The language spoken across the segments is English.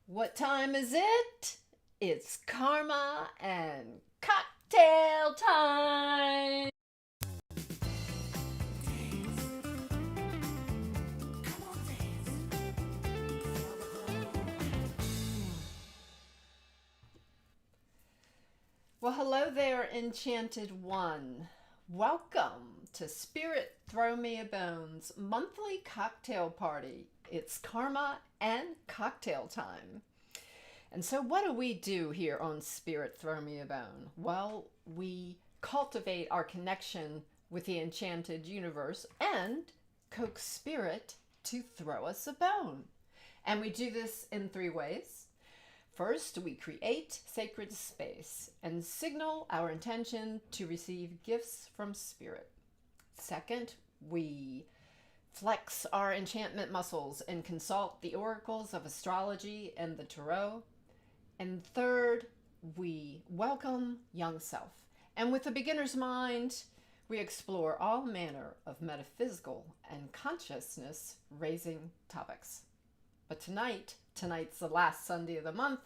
What time is it? It's Karma and Cocktail time! Well, hello there, Enchanted One. Welcome to Spirit Throw Me a Bone's monthly cocktail party. It's Karma and Cocktail time. And so what do we do here on Spirit Throw Me a Bone? Well, we cultivate our connection with the enchanted universe and coax spirit to throw us a bone. And we do this in 3 ways. First, we create sacred space and signal our intention to receive gifts from spirit. Second, we flex our enchantment muscles and consult the oracles of astrology and the tarot. And third, we welcome young self. And with a beginner's mind, we explore all manner of metaphysical and consciousness raising topics. But tonight's the last Sunday of the month.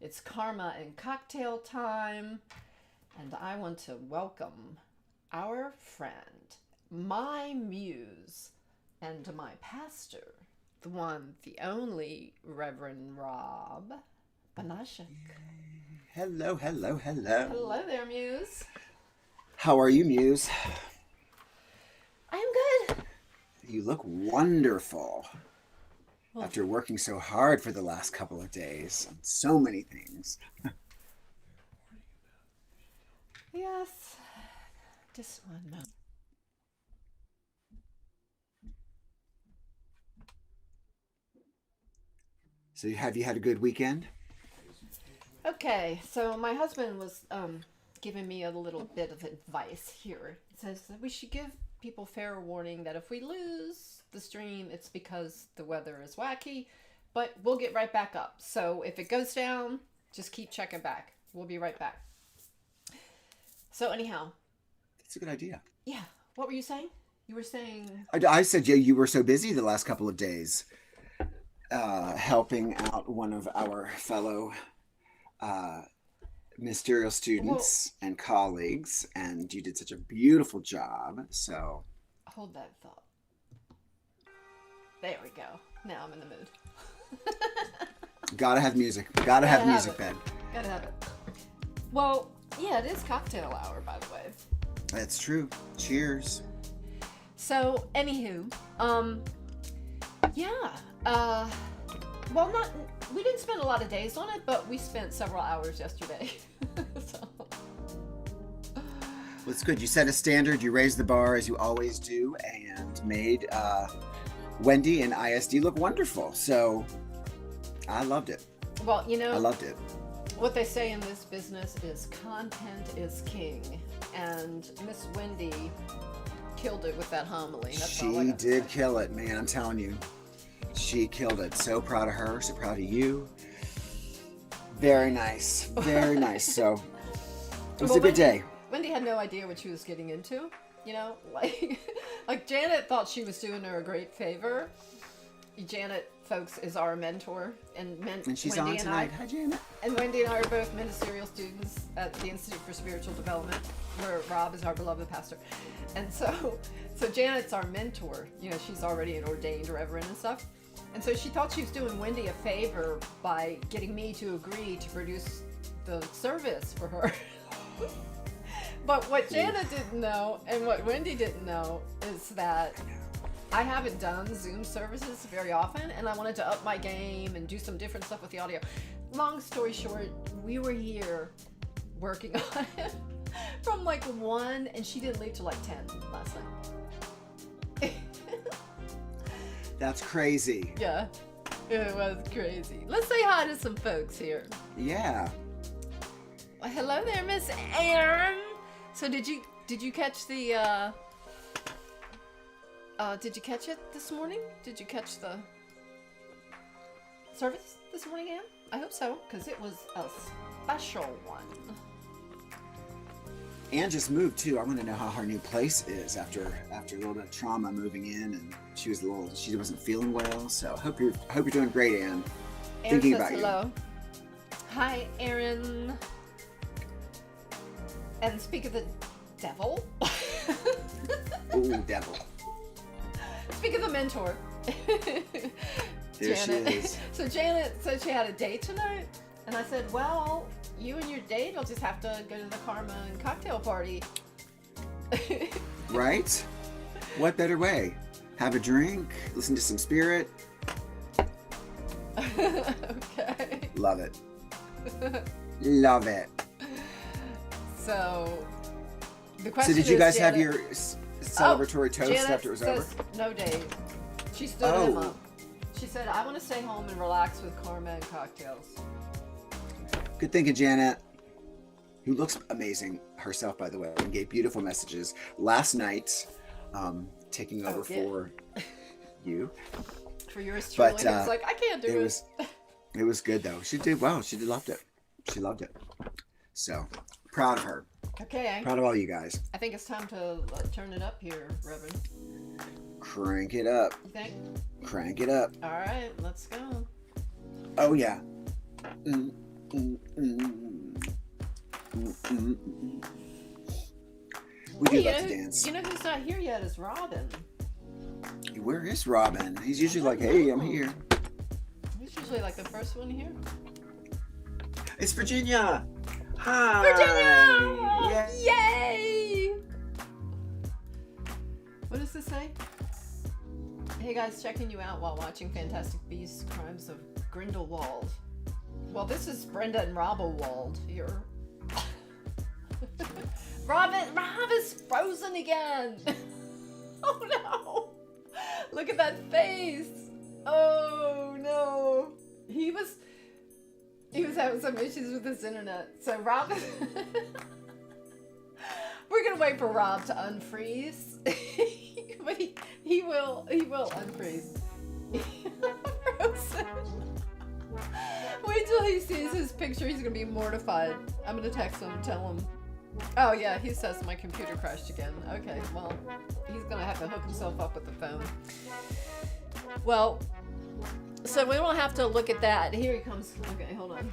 It's Karma and Cocktail time. And I want to welcome our friend, my muse, and my pastor, the one, the only Reverend Rob Banashik. Hello, hello, hello. Hello there, Muse. How are you, Muse? I am good. You look wonderful. Well, after working so hard for the last couple of days on so many things. Yes. Just one moment. So have you had a good weekend? Okay, so my husband was giving me a little bit of advice here. He says that we should give people fair warning that if we lose the stream, it's because the weather is wacky, but we'll get right back up. So if it goes down, just keep checking back. We'll be right back. So anyhow. That's a good idea. Yeah. What were you saying? You were saying... I said, yeah, you were so busy the last couple of days helping out one of our fellow ministerial students and colleagues, and you did such a beautiful job. So hold that thought. There we go. Now I'm in the mood. Gotta have music. Gotta have music, Ben. Gotta have it. Well, yeah, it is cocktail hour, by the way. That's true. Cheers. So, anywho, we didn't spend a lot of days on it, but we spent several hours yesterday. So. Well, it's good. You set a standard, you raised the bar as you always do, and made Wendy and ISD look wonderful. So I loved it. Well, you know, I loved it. What they say in this business is content is king, and Miss Wendy killed it with that homily. She did kill it, man. I'm telling you. She killed it. So proud of her. So proud of you. Very nice. Very nice. So it was a good day. Wendy had no idea what she was getting into. You know, like Janet thought she was doing her a great favor. Janet, folks, is our mentor, and she's Wendy on tonight. Hi, Janet. And Wendy and I are both ministerial students at the Institute for Spiritual Development, where Rob is our beloved pastor. And so Janet's our mentor. You know, she's already an ordained reverend and stuff. And so she thought she was doing Wendy a favor by getting me to agree to produce the service for her. But what Janet didn't know, and what Wendy didn't know, is that I haven't done Zoom services very often, and I wanted to up my game and do some different stuff with the audio. Long story short, we were here working on it from like 1, and she didn't leave till like 10 last night. That's crazy. Yeah, it was crazy. Let's say hi to some folks here. Yeah. Well, hello there, Miss Erin. So did you catch the did you catch it this morning? Did you catch the service this morning, Anne? I hope so, because it was a special one. Anne just moved too. I want to know how her new place is after a little bit of trauma moving in, and she wasn't feeling well. So hope you're doing great, Anne. Thinking about hello. you. Hi, Erin. And speak of the devil. Ooh, devil. Speak of the mentor. There Janet. she is. So Janet said she had a date tonight, and I said, well, you and your date will just have to go to the Karma and Cocktail party. Right? What better way? Have a drink, listen to some spirit. Okay. Love it. Love it. So the question So did you is, guys have Janet, your celebratory toast Janet after it was over? says no date. She stood him up. She said, I want to stay home and relax with Karma and Cocktails. Good thinking, Janet, who looks amazing herself, by the way, and gave beautiful messages. Last night, 10 taking over for you. For yours truly. But It's like, I can't do it. It was good though. She did well. She loved it. She loved it. So proud of her. Okay. Proud of all you guys. I think it's time to turn it up here, Reverend. Crank it up. You think? Crank it up. All right, let's go. Oh yeah. Mm, mm, mm, mm, mm, mm. We do love to dance. You know who's not here yet is Robin. Where is Robin? He's usually like, hey, I'm here. He's usually like the first one here. It's Virginia. Hi. Virginia! Yay! What does this say? Hey guys, checking you out while watching Fantastic Beasts: Crimes of Grindelwald. Well, this is Brenda and Rob here. Rob is frozen again. Oh no! Look at that face. Oh no! He was having some issues with his internet. So Rob, we're gonna wait for Rob to unfreeze. But he will unfreeze. Frozen. Wait till he sees his picture. He's gonna be mortified. I'm gonna text him and tell him. Oh yeah, he says my computer crashed again. Okay, well, he's gonna have to hook himself up with the phone. Well, so we don't have to look at that. Here he comes. Okay, hold on.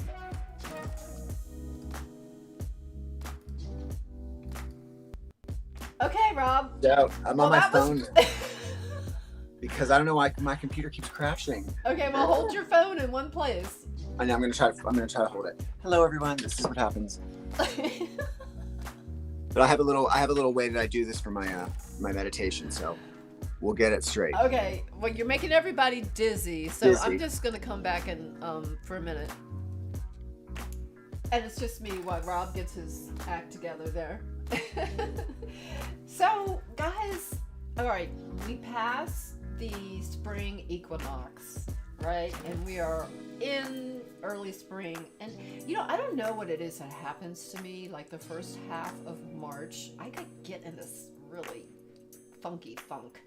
Okay, Rob. So I'm on my phone because I don't know why my computer keeps crashing. Okay, well, hold your phone in one place. And I'm gonna try to hold it. Hello everyone. This is what happens. But I have a little way that I do this for my my meditation, so we'll get it straight. Okay, well, you're making everybody dizzy, so I'm just gonna come back and for a minute, and it's just me while Rob gets his act together there. So, guys, all right, we passed the spring equinox, right? And we are in early spring, and I don't know what it is that happens to me. Like the first half of March, I could get in this really funky funk,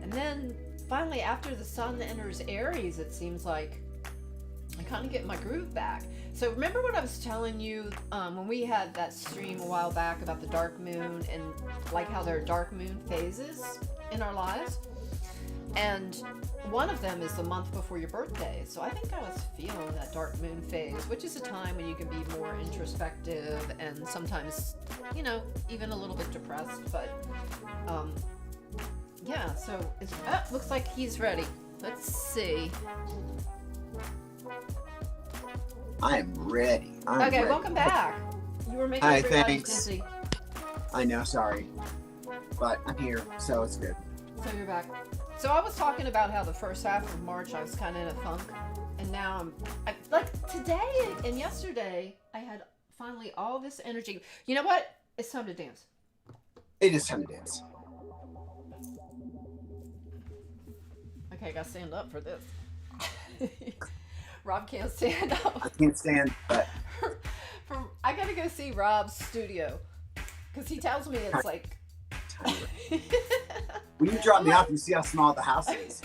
and then finally after the sun enters Aries, it seems like I kind of get my groove back. So remember what I was telling you when we had that stream a while back about the dark moon and like how there are dark moon phases in our lives? And one of them is the month before your birthday. So I think I was feeling that dark moon phase, which is a time when you can be more introspective and sometimes, even a little bit depressed. But yeah, so looks like he's ready. Let's see. I am ready. Okay, welcome back. You were making everybody dizzy. I know, sorry. But I'm here, so it's good. So you're back. So I was talking about how the first half of March I was kind of in a funk, and now like today and yesterday I had finally all this energy. You know what? It's time to dance. It is time to dance. Okay, I gotta stand up for this. Rob can't stand up. I can't stand, but I gotta go see Rob's studio because he tells me it's like. When you drop me off, you see how small the house is.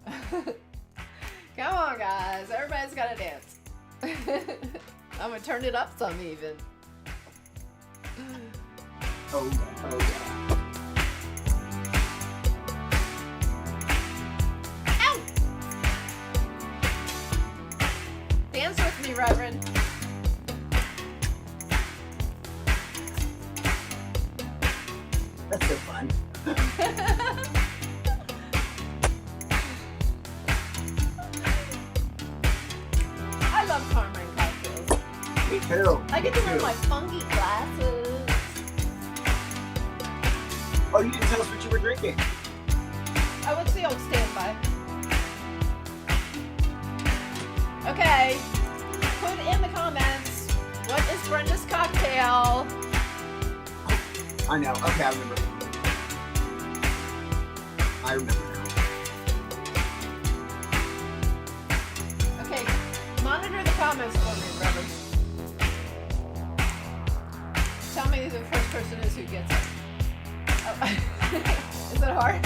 Come on, guys! Everybody's gotta dance. I'm gonna turn it up some even. Oh yeah. Dance with me, Reverend. That's so fun. I love Karma Kocktails. Me too. I get to wear my funky glasses. Oh, you didn't tell us what you were drinking. Oh, what's the old standby? Okay, put in the comments, what is Brenda's cocktail? I know. Okay, I remember. I remember now. Okay, monitor the comments for me, Reverend. Tell me who the first person is who gets it. Oh. Is it hard?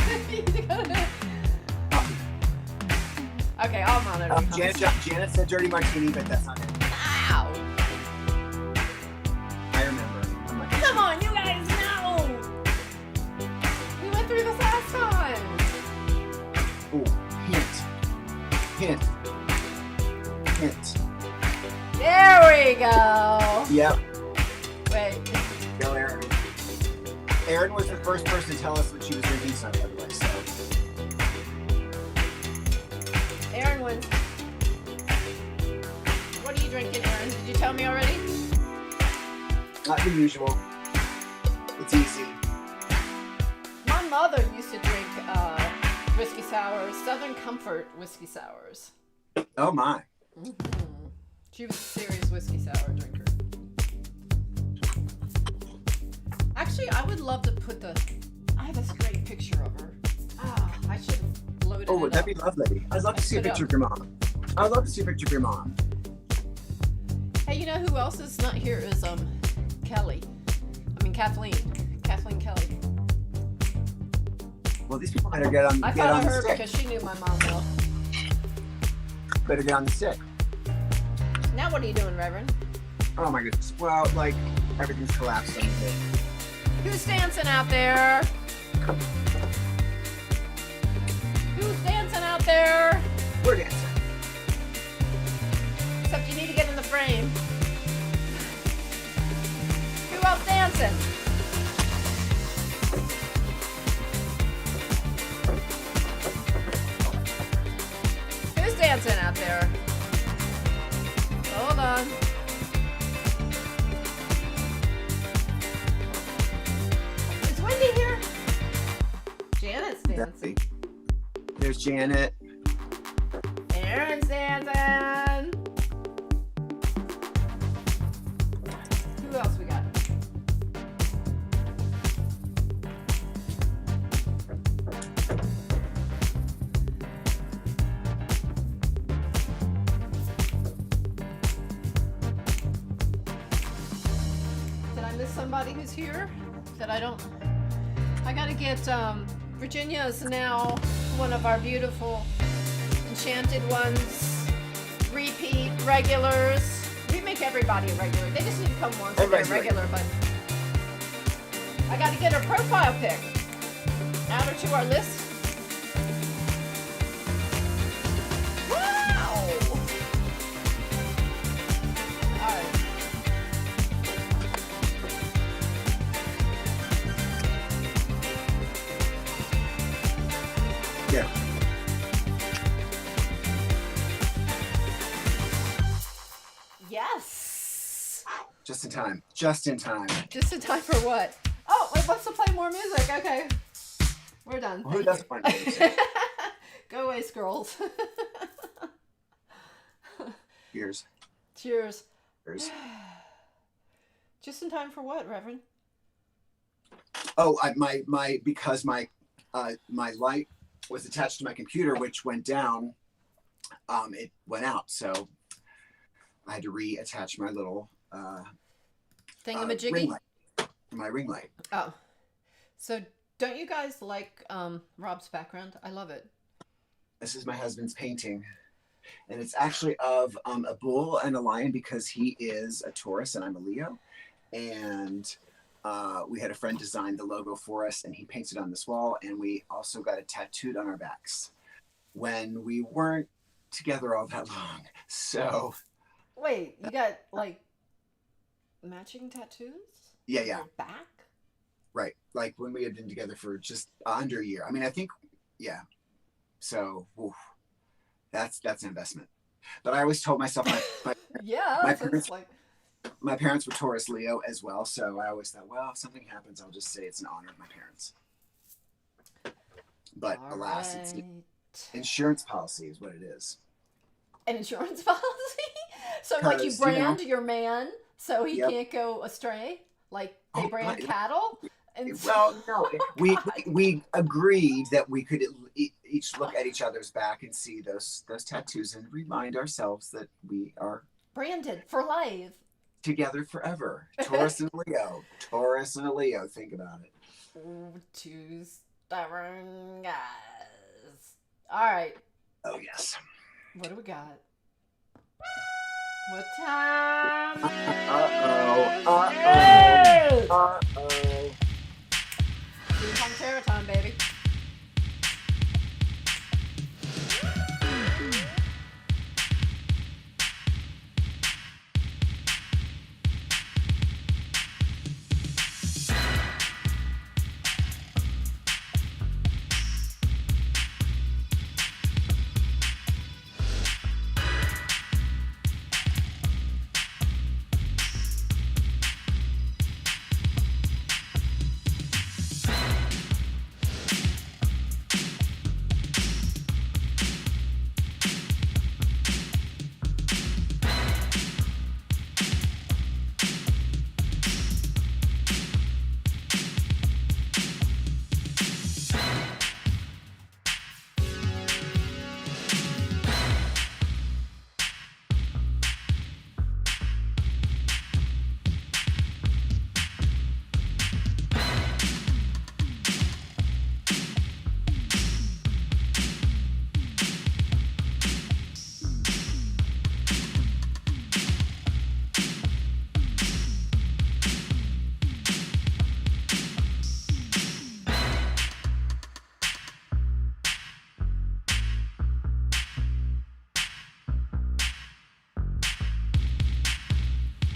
Okay, I'll monitor. Janet said dirty martini, but that's not it. Ow! I remember. I'm like, Come on, you guys know! We went through this last time! ooh, hint. There we go! Yep. Wait. Go, Erin. Erin was the first person to tell us what she was drinking tonight, by the way, so. Erin wins. What are you drinking, Erin? Did you tell me already? Not the usual. It's easy. My mother used to drink whiskey sours, Southern Comfort whiskey sours. Oh my. Mm-hmm. She was a serious whiskey sour drinker. Actually, I would love to put I have this great picture of her. Ah, I should have loaded Oh, it that'd up. be lovely. I'd love to see a picture of your mom. I'd love to see a picture of your mom. Hey, you know who else is not here is Kelly. I mean Kathleen. Kathleen Kelly. Well, these people better get on, I get thought on of the her stick. because she knew my mom well. Better get on the stick. Now what are you doing, Reverend? Oh my goodness. Well, like, everything's collapsed on me. Who's dancing out there? Who's dancing out there? We're dancing. Except you need to get in the frame. Who else dancing? Who's dancing out there? Hold on. Is Wendy here? Janet's dancing. There's Janet. Aaron's dancing. Who else we got? Did I miss somebody who's here that I don't? I gotta get, Virginia is now one of our beautiful enchanted ones, repeat regulars. We make everybody a regular. They just need to come once and they're regular, but I gotta get her profile pic. Add her to our list. Wow! Alright. Yeah. Yes! Just in time. Just in time. Just in time for what? Oh, wait, wants to play more music. Okay. We're done. Well, who Thank doesn't want music? you. Go away, squirrels. Cheers. Cheers. Cheers. Just in time for what, Reverend? Oh, because my light was attached to my computer, which went down. It went out, so I had to reattach my little Thingamajiggy? ring light. My ring light. Oh. So don't you guys like Rob's background? I love it. This is my husband's painting, and it's actually of a bull and a lion because he is a Taurus and I'm a Leo, and we had a friend design the logo for us, and he paints it on this wall, and we also got it tattooed on our backs when we weren't together all that long. So Wait, you got like matching tattoos? yeah, On your back? right. Like when we had been together for just under a year. I mean, I think, yeah. So oof, that's an investment. But I always told myself Yeah, my so parents- it's like my parents were Taurus Leo as well, so I always thought, well, if something happens, I'll just say it's in honor of my parents. But all alas, it's right. insurance policy is what it is. An insurance policy? So like you 'Cause, brand your man so he Yep. can't go astray? Like they Oh, brand right. cattle? And Well, no, we agreed that we could each look at each other's back and see those tattoos and remind ourselves that we are branded for life. together forever. Taurus and Leo. Taurus and a Leo. Think about it. Two stubborn guys. All right. Oh, yes. What do we got? What time? Steampunk Tarot time, baby.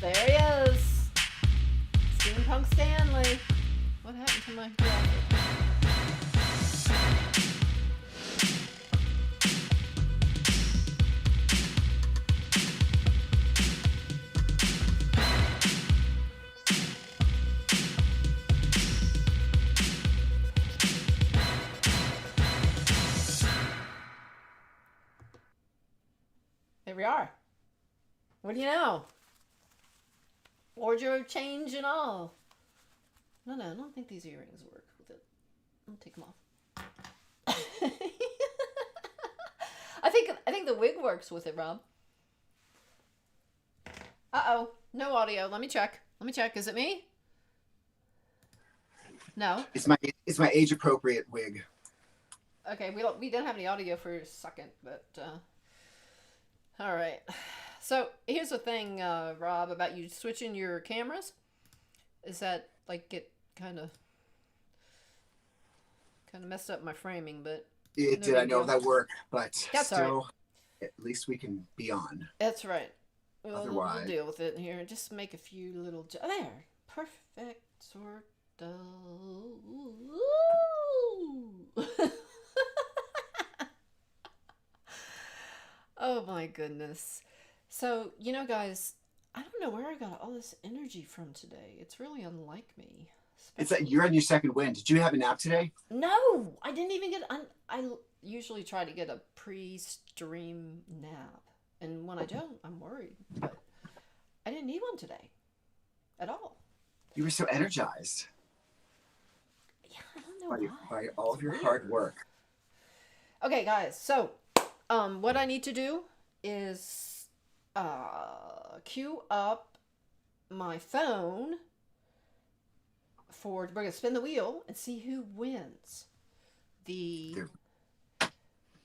There he is. Steampunk Stanley. What happened to my jacket? Here we are. What do you know? Wardrobe change and all. No, I don't think these earrings work with it. I'll take them off. I think the wig works with it, Rob. Uh-oh. No audio. Let me check. Is it me? No. It's my age appropriate wig. Okay, we don't have any audio for a second, but all right. So here's the thing, Rob, about you switching your cameras. Is that like it kind of messed up my framing, but It did. I know that worked, but that's still, right. At least we can be on. That's right. Otherwise, we'll deal with it here. Just make a few little there. Perfect sort of. Oh my goodness. So, you know, guys, I don't know where I got all this energy from today. It's really unlike me. it's that you're on your second wind. Did you have a nap today? No, I didn't even get. I usually try to get a pre-stream nap, and when I don't, I'm worried. But I didn't need one today, at all. You were so energized. Yeah, I don't know why. By all of your hard work. Okay, guys. So, what I need to do is queue up my phone we're gonna spin the wheel and see who wins the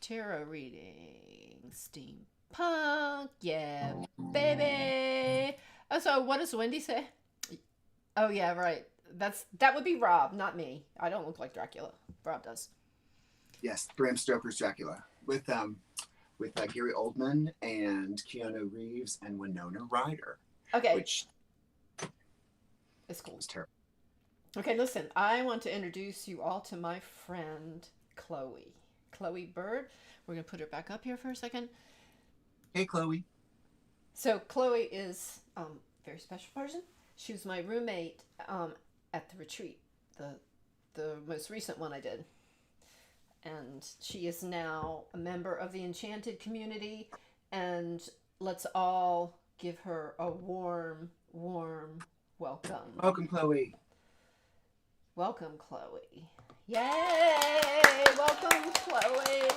tarot reading. Steampunk, yeah, baby. Oh, so what does Wendy say? Oh yeah, right. That would be Rob, not me. I don't look like Dracula. Rob does. Yes, Bram Stoker's Dracula with Gary Oldman and Keanu Reeves and Winona Ryder. Okay. Which is cool. Was terrible. Okay, listen. I want to introduce you all to my friend Chloe. Chloe Bird. We're gonna put her back up here for a second. Hey, Chloe. So Chloe is a very special person. She was my roommate at the retreat, the most recent one I did. And she is now a member of the Enchanted community. And let's all give her a warm, warm welcome. Welcome, Chloe. Welcome, Chloe. Yay! Welcome, Chloe.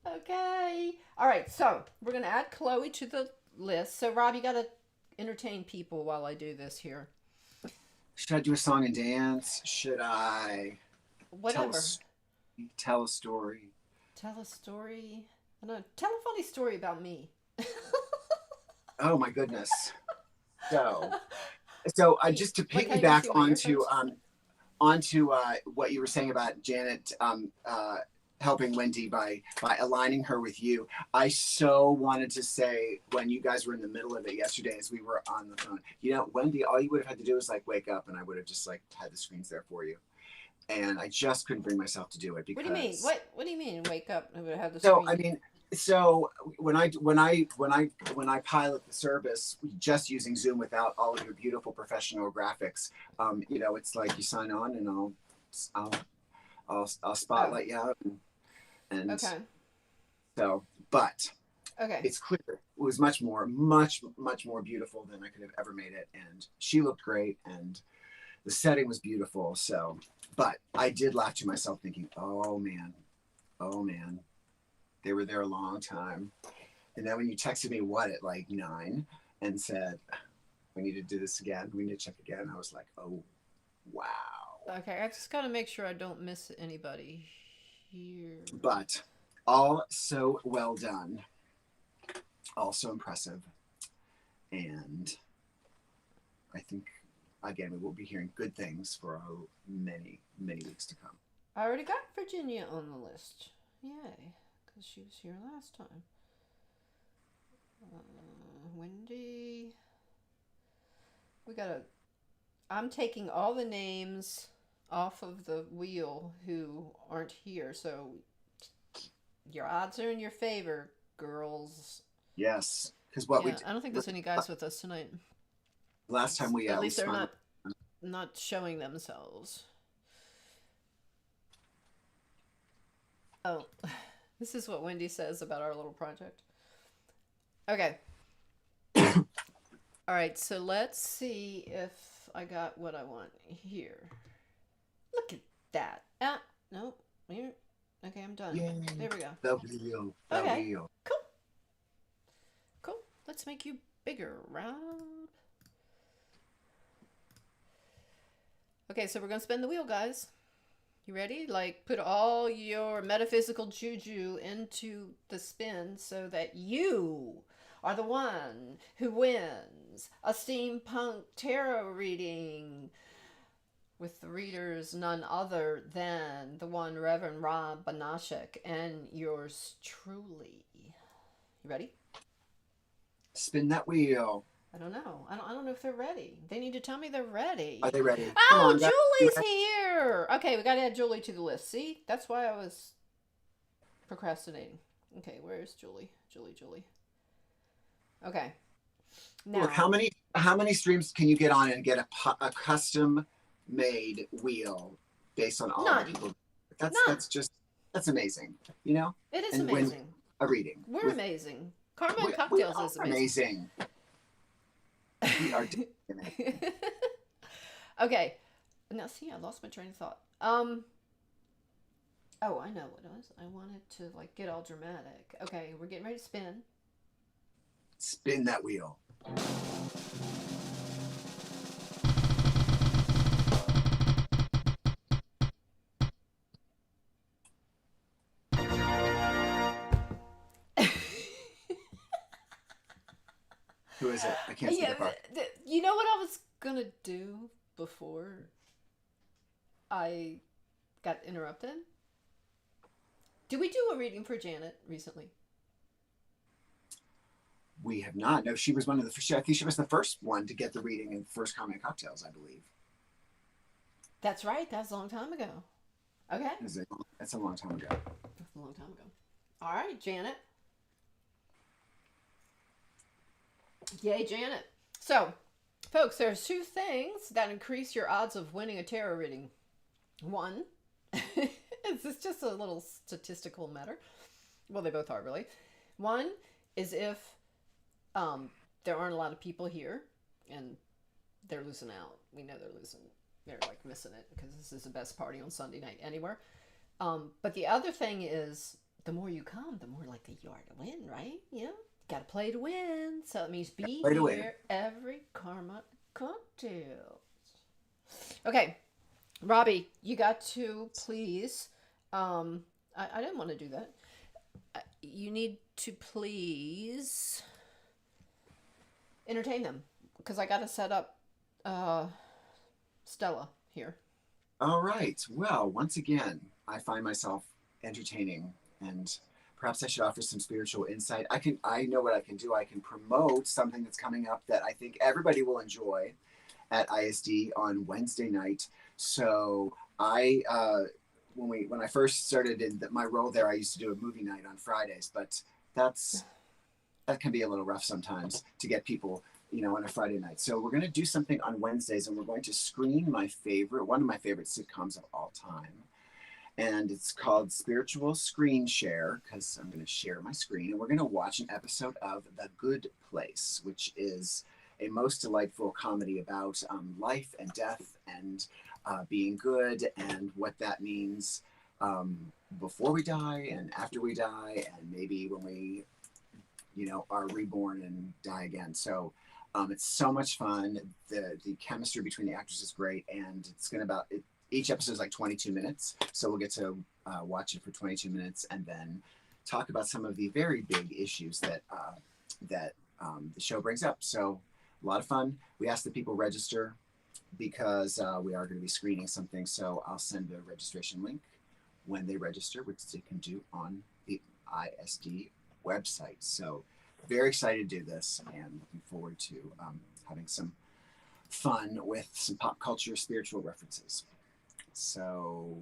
Okay. All right, so we're going to add Chloe to the list. So, Rob, you got to entertain people while I do this here. Should I do a song and dance? Should I Whatever. tell a story? Tell a story. I don't know. Tell a funny story about me. Oh my goodness. So I just to Like how you piggyback see my earphones? onto what you were saying about Janet helping Wendy by aligning her with you. I so wanted to say when you guys were in the middle of it yesterday as we were on the phone, you know, Wendy, all you would have had to do is like wake up and I would have just like had the screens there for you. And I just couldn't bring myself to do it because. What do you mean? What do you mean? Wake up and have the So screen? I mean, so when I pilot the service just using Zoom without all of your beautiful professional graphics, you know, it's like you sign on and I'll spotlight you out and Okay. so, but Okay. it's clear it was much more beautiful than I could have ever made it, and she looked great and the setting was beautiful. So, but I did laugh to myself thinking, oh man, they were there a long time. And then when you texted me at like 9 and said, we need to do this again, we need to check again, I was like, oh wow. Okay, I just gotta make sure I don't miss anybody here. But all so well done, also impressive. And I think again we will be hearing good things for many weeks to come. I already got Virginia on the list. Yay, because she was here last time. Wendy. I'm taking all the names off of the wheel who aren't here, so your odds are in your favor, girls. Yes, because I don't think there's any guys with us tonight. Last time at least they're not showing themselves. Oh, this is what Wendy says about our little project. Okay. All right, so let's see if I got what I want here. Look at that. No. Here. Okay, I'm done. Yay. There we go. The wheel. Okay. Cool. Let's make you bigger, Rob. Okay, so we're going to spin the wheel, guys. You ready? Like, put all your metaphysical juju into the spin so that you are the one who wins a Steampunk Tarot reading with the readers none other than the one Reverend Rob Banashek and yours truly. You ready? Spin that wheel. I don't know. I don't know if they're ready. They need to tell me they're ready. Are they ready? Oh, Julie's here. Okay, we got to add Julie to the list. See? That's why I was procrastinating. Okay, where's Julie? Julie. Okay. Now, look, how many streams can you get on and get a custom made wheel based on all the people? That's amazing. You know? It is amazing. A reading. We're amazing. Karma Kocktails is amazing. We are amazing. Okay. Now, see, I lost my train of thought. Oh, I know what it was. I wanted to, like, get all dramatic. Okay, we're getting ready to spin. Spin that wheel. Who is it? I can't see the part. You know what I was going to do before I got interrupted? Did we do a reading for Janet recently? We have not. No, she was one of the. I think she was the first one to get the reading in first Karma Kocktails, I believe. That's right. That was a long time ago. Okay. That's a long time ago. That's a long time ago. All right, Janet. Yay, Janet. So, folks, there's 2 things that increase your odds of winning a tarot reading. One, it's just a little statistical matter. Well, they both are, really. One is if there aren't a lot of people here and they're losing out. We know they're losing. They're like missing it because this is the best party on Sunday night anywhere. But the other thing is the more you come, the more likely you are to win, right? You know, got to play to win. So it means be here every Karma Kocktail. Okay, Robbie, you got to please. I didn't want to do that. You need to please entertain them because I got to set up Stella here. All right. Well, once again, I find myself entertaining, and perhaps I should offer some spiritual insight. I know what I can do. I can promote something that's coming up that I think everybody will enjoy at ISD on Wednesday night. So when I first started in my role there, I used to do a movie night on Fridays, but that can be a little rough sometimes to get people, on a Friday night. So we're going to do something on Wednesdays, and we're going to screen one of my favorite sitcoms of all time. And it's called Spiritual Screen Share, because I'm going to share my screen, and we're going to watch an episode of The Good Place, which is a most delightful comedy about life and death and being good and what that means before we die and after we die, and maybe when we are reborn and die again. So it's so much fun. The chemistry between the actors is great, and it's going to each episode is like 22 minutes. So we'll get to watch it for 22 minutes and then talk about some of the very big issues that the show brings up. So a lot of fun. We asked the people register because we are going to be screening something. So I'll send a registration link when they register, which they can do on the ISD website. So very excited to do this and looking forward to having some fun with some pop culture spiritual references. So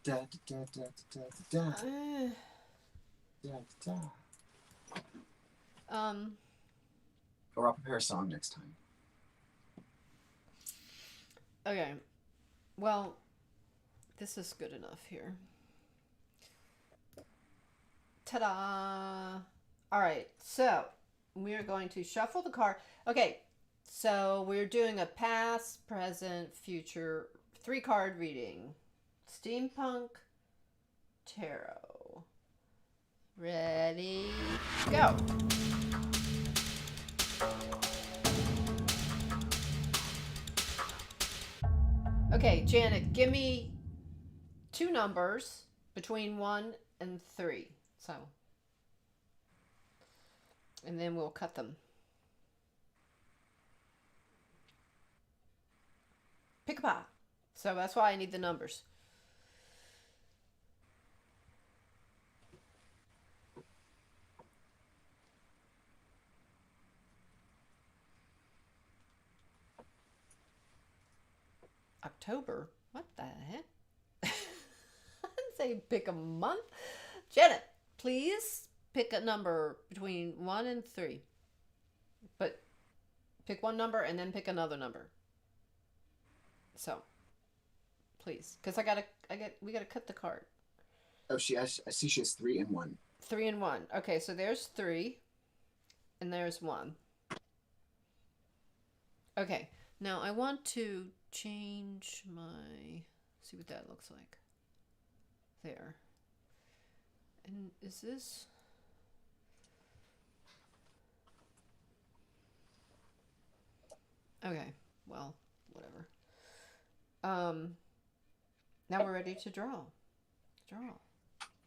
da da da da da da da da da. Or I'll prepare a song next time. Okay. Well, this is good enough here. Ta-da! All right, so we are going to shuffle the card. Okay, so we're doing a past, present, future 3-card reading. Steampunk Tarot. Ready, go. Okay, Janet, give me 2 numbers between 1 and 3. So, and then we'll cut them. Pick a pie. So that's why I need the numbers. October? What the heck? I didn't say pick a month. Janet, please pick a number between 1 and 3. But pick one number and then pick another number. So, please, because we gotta cut the card. Oh, I see she has 3 and 1. 3 and 1. Okay, so there's 3, and there's 1. Okay, now I want to change see what that looks like. There. And is this? Okay, well, whatever. Now we're ready to draw.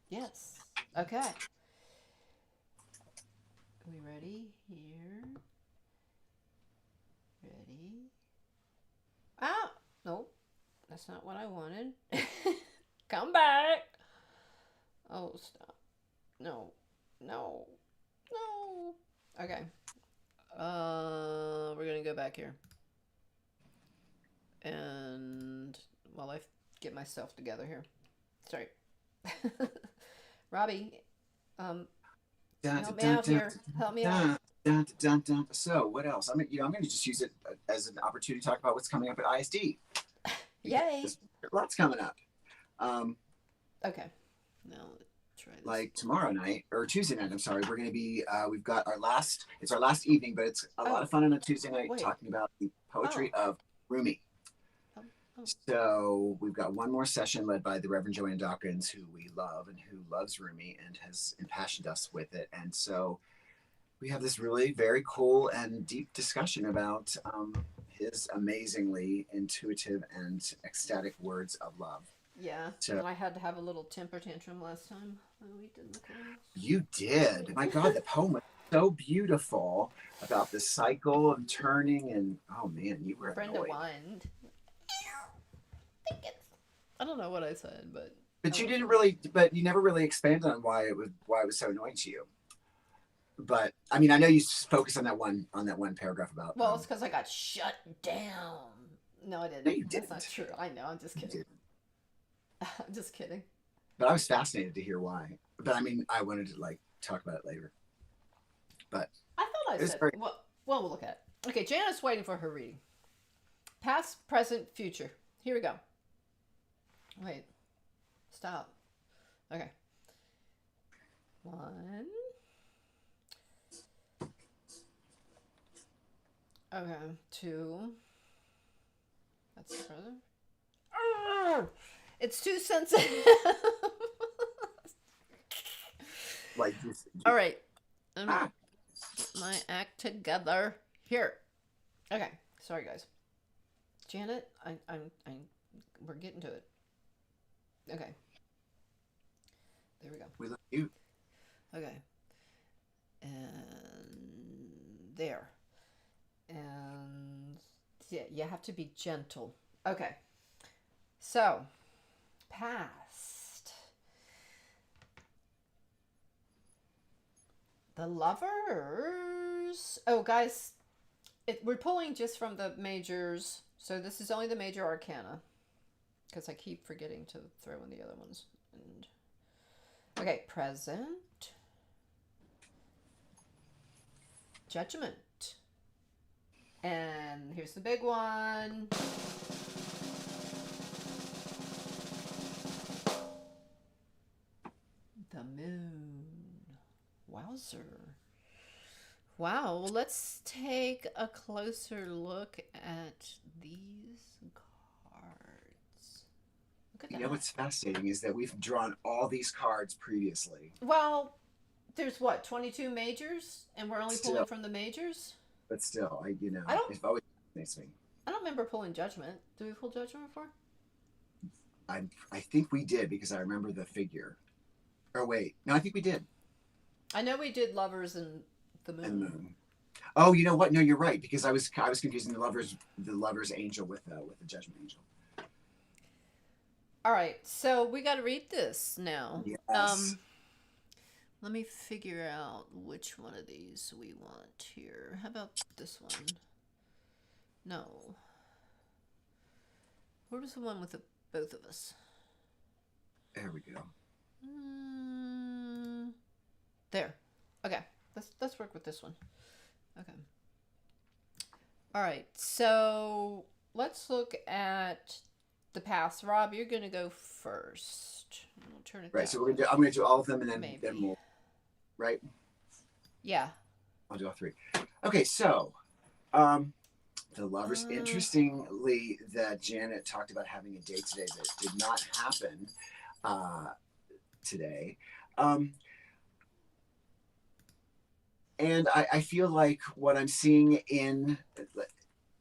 Yes. Okay. Are we ready? Here. Ready. Ah! Nope. That's not what I wanted. Come back. Oh, stop. No. Okay. We're gonna go back here. And while I get myself together here. Sorry. Robbie, help me out here. Help me out. So what else? I'm going to just use it as an opportunity to talk about what's coming up at ISD. Yay! Lots coming up. Okay. Now let's try this. Like tomorrow night or Tuesday night. I'm sorry. We're going to be. We've got it's our last evening, but it's a lot of fun on a Tuesday night talking about the poetry of Rumi. So we've got one more session led by the Reverend Joanne Dawkins, who we love and who loves Rumi and has impassioned us with it. And so we have this really very cool and deep discussion about his amazingly intuitive and ecstatic words of love. Yeah, So and I had to have a little temper tantrum last time when we did the close. you did. My God, the poem was so beautiful about the cycle of turning, and oh man, you were Brenda annoyed. whined. I don't know what I said, but But you didn't really. But you never really expanded on why it was so annoying to you. But I mean, I know you focused on that one paragraph about. Well, it's because I got shut down. No, I didn't. No, you That's didn't. not true. I know. I'm just kidding. I'm just kidding. But I was fascinated to hear why. But I mean, I wanted to like talk about it later. But I thought I said. Well, we'll look at it. Okay, Janet's waiting for her reading. Past, present, future. Here we go. Wait. Stop. Okay. 1. Okay. 2. That's the brother. It's too sensitive. like this. All right. My act together here. Okay. Sorry, guys. Janet, we're getting to it. Okay. There we go. We love you. Okay. And there. And yeah, you have to be gentle. Okay. So, past. The Lovers. Oh, guys, we're pulling just from the majors. So this is only the major arcana. Because I keep forgetting to throw in the other ones. And okay, present. Judgment. And here's the big one. The moon. Wowzer. Wow, well, let's take a closer look at these cards. Look at that. You know what's fascinating is that we've drawn all these cards previously. Well, there's what, 22 majors? And we're only pulling from the majors? But still, it always fascinates me. I don't remember pulling Judgment. Did we pull Judgment before? I think we did because I remember the figure. Or wait, no, I think we did. I know we did Lovers and the Moon. And Moon. Oh, you know what? No, you're right because I was confusing the lovers angel with the Judgment angel. All right, so we got to read this now. Yes. Let me figure out which one of these we want here. How about this one? No. Where was the one with both of us? There we go. There. Okay. Let's work with this one. Okay. All right. So let's look at the past. Rob, you're gonna go first. We'll turn it. Right. So I'm gonna do all of them, and then we'll. Right. Yeah. I'll do all 3. Okay. So, the Lovers. Interestingly, that Janet talked about having a date today that did not happen today. And I feel like what I'm seeing in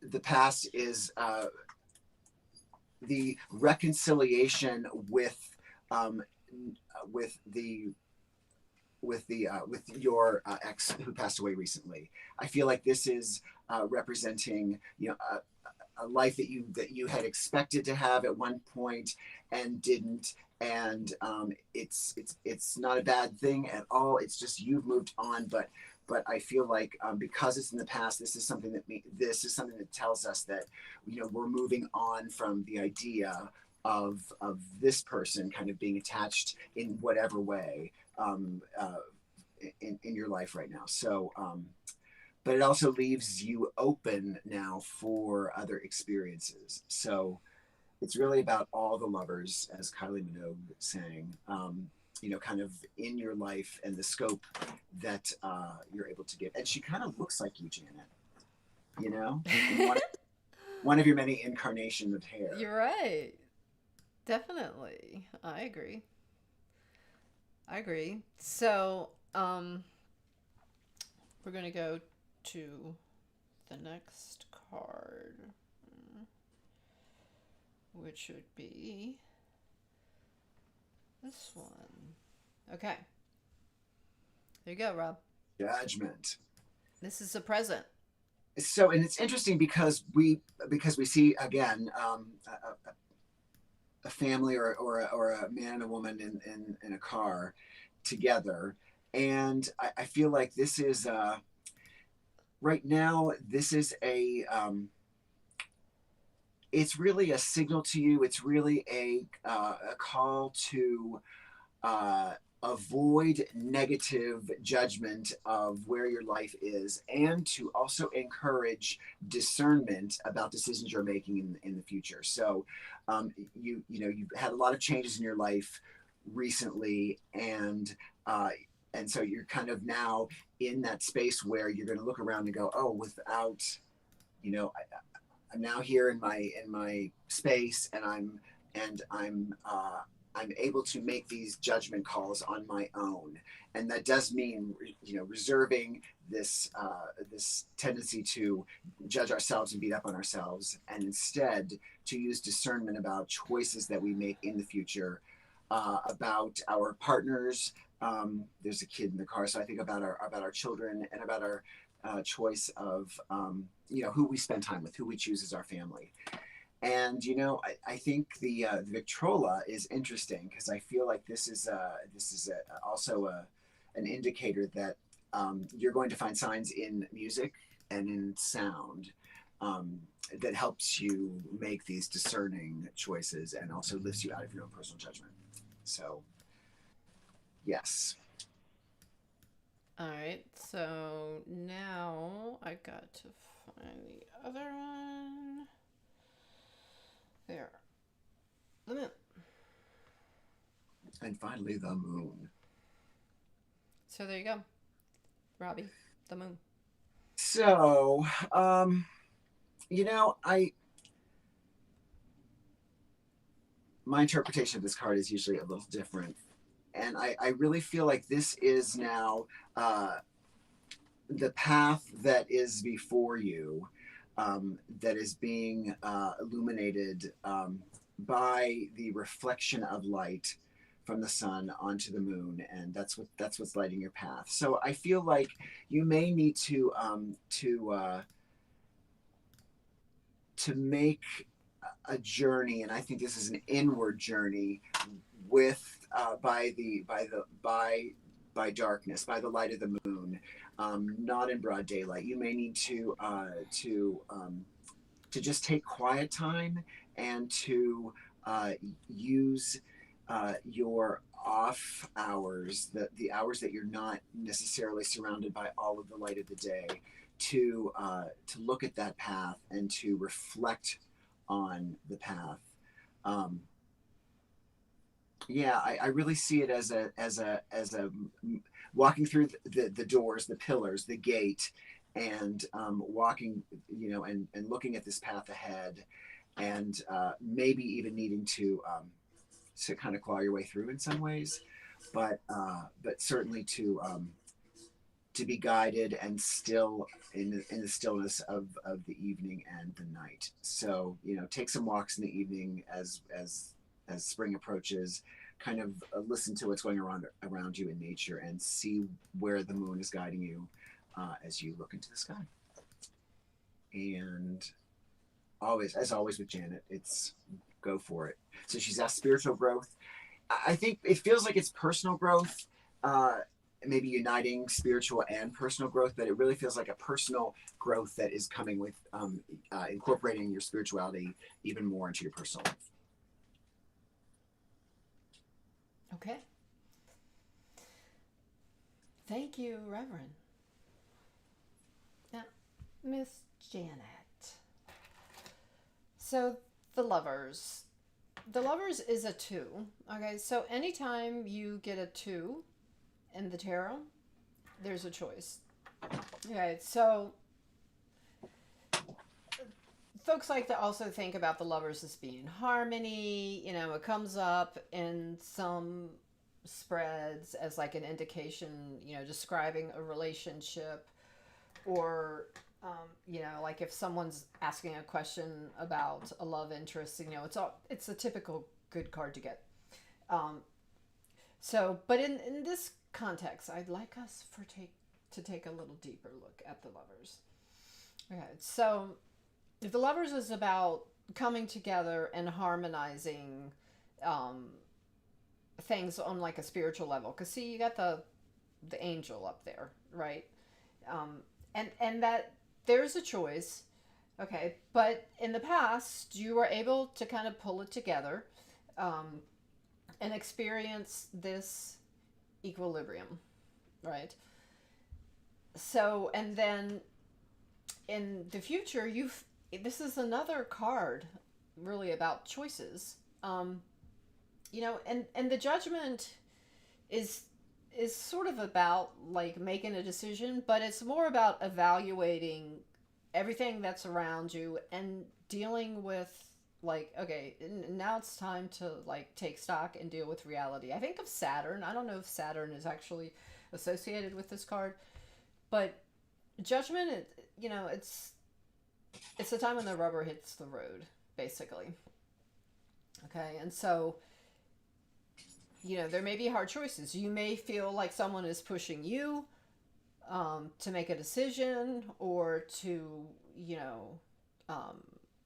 the past is the reconciliation with your ex who passed away recently. I feel like this is representing a life that you had expected to have at one point and didn't. And it's not a bad thing at all. It's just you've moved on, but I feel like because it's in the past, this is something that tells us that we're moving on from the idea of this person kind of being attached in whatever way in your life right now. So, but it also leaves you open now for other experiences. So it's really about all the lovers, as Kylie Minogue sang, kind of in your life and the scope that you're able to give. And she kind of looks like you, Janet. One of your many incarnations of hair. You're right. Definitely. I agree. So, we're going to go to the next card, which would be this one. Okay. There you go, Rob. Judgment. This is a present. So, and it's interesting because we see again a family or a man and a woman in a car together, and I feel like this is right now. This is it's really a signal to you. It's really a call to avoid negative judgment of where your life is, and to also encourage discernment about decisions you're making in the future. So you know you've had a lot of changes in your life recently, and so you're kind of now in that space where you're going to look around and go, oh, without, you know, I'm now here in my space, and I'm able to make these judgment calls on my own, and that does mean, you know, reserving this tendency to judge ourselves and beat up on ourselves, and instead to use discernment about choices that we make in the future, about our partners. There's a kid in the car, so I think about our children, and about our choice of you know, who we spend time with, who we choose as our family. And you know, I think the Victrola is interesting because I feel like this is also an indicator that you're going to find signs in music and in sound that helps you make these discerning choices and also lifts you out of your own personal judgment. So, yes. All right, so now I got to find the other one. There. The moon. And finally, the moon. So there you go, Robbie, the moon. So, you know, my interpretation of this card is usually a little different. And I really feel like this is now the path that is before you, that is being illuminated by the reflection of light from the sun onto the moon, and that's what's lighting your path. So I feel like you may need to make a journey, and I think this is an inward journey with by darkness, by the light of the moon, not in broad daylight. You may need to just take quiet time and to use your off hours, the hours that you're not necessarily surrounded by all of the light of the day, to look at that path and to reflect on the path. Yeah, I really see it as a walking through the doors, the pillars, the gate, and walking, you know, and looking at this path ahead, and maybe even needing to kind of claw your way through in some ways, but certainly to be guided and still in the stillness of the evening and the night. So, you know, take some walks in the evening as spring approaches, kind of listen to what's going around you in nature, and see where the moon is guiding you as you look into the sky. And always, as always with Janet, it's go for it. So she's asked spiritual growth. I think it feels like it's personal growth, maybe uniting spiritual and personal growth, but it really feels like a personal growth that is coming with incorporating your spirituality even more into your personal life. Okay. Thank you, Reverend. Now, Miss Janet. So, the Lovers. The Lovers is a 2. Okay, so anytime you get a 2 in the tarot, there's a choice. Okay, so folks like to also think about the Lovers as being harmony. You know, it comes up in some spreads as like an indication, you know, describing a relationship, or Like if someone's asking a question about a love interest, it's a typical good card to get. Um, but in this context, I'd like us to take a little deeper look at the lovers. Okay, so if the lovers is about coming together and harmonizing um, things on like a spiritual level, because see, you got the angel up there, right? Um, and that there's a choice, okay. But in the past, you were able to kind of pull it together, um, and experience this equilibrium, right? So, and then in the future, this is another card really about choices. And the judgment is sort of about like making a decision, but it's more about evaluating everything that's around you and dealing with like, okay, now it's time to like take stock and deal with reality. I think of Saturn. I don't know if Saturn is actually associated with this card, but judgment, it's the time when the rubber hits the road, basically. Okay, and so there may be hard choices. You may feel like someone is pushing you to make a decision, or to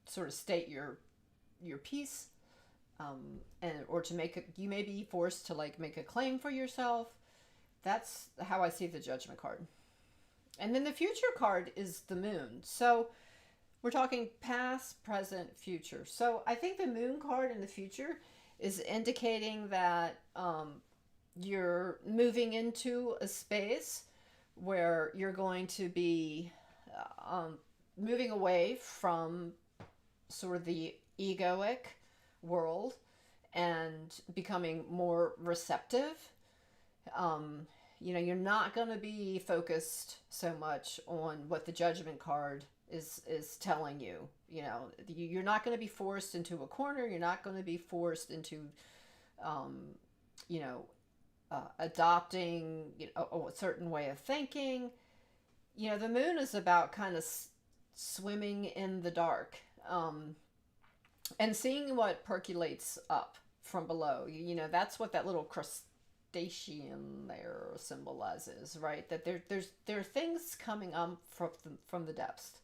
sort of state your piece, or to you may be forced to like make a claim for yourself. That's how I see the judgment card. And then the future card is the moon. So we're talking past, present, future. So I think the moon card in the future is indicating that you're moving into a space where you're going to be moving away from sort of the egoic world and becoming more receptive. You're not going to be focused so much on what the judgment card is telling you. You're not going to be forced into a corner. You're not going to be forced into adopting a certain way of thinking. The moon is about kind of swimming in the dark, and seeing what percolates up from below. That's what that little crustacean there symbolizes, right? That there are things coming up from the depths.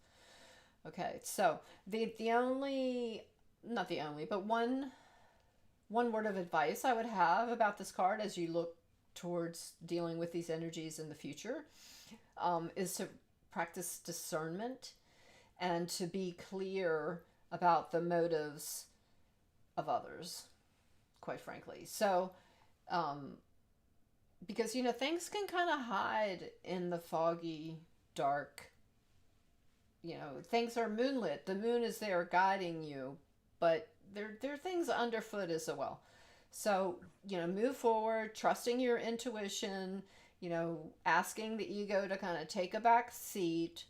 Okay, so the only, not the only, but one word of advice I would have about this card as you look towards dealing with these energies in the future, is to practice discernment and to be clear about the motives of others, quite frankly. So, because, things can kind of hide in the foggy, dark, things are moonlit. The moon is there guiding you, but there are things underfoot as well. So, move forward, trusting your intuition, asking the ego to kind of take a back seat.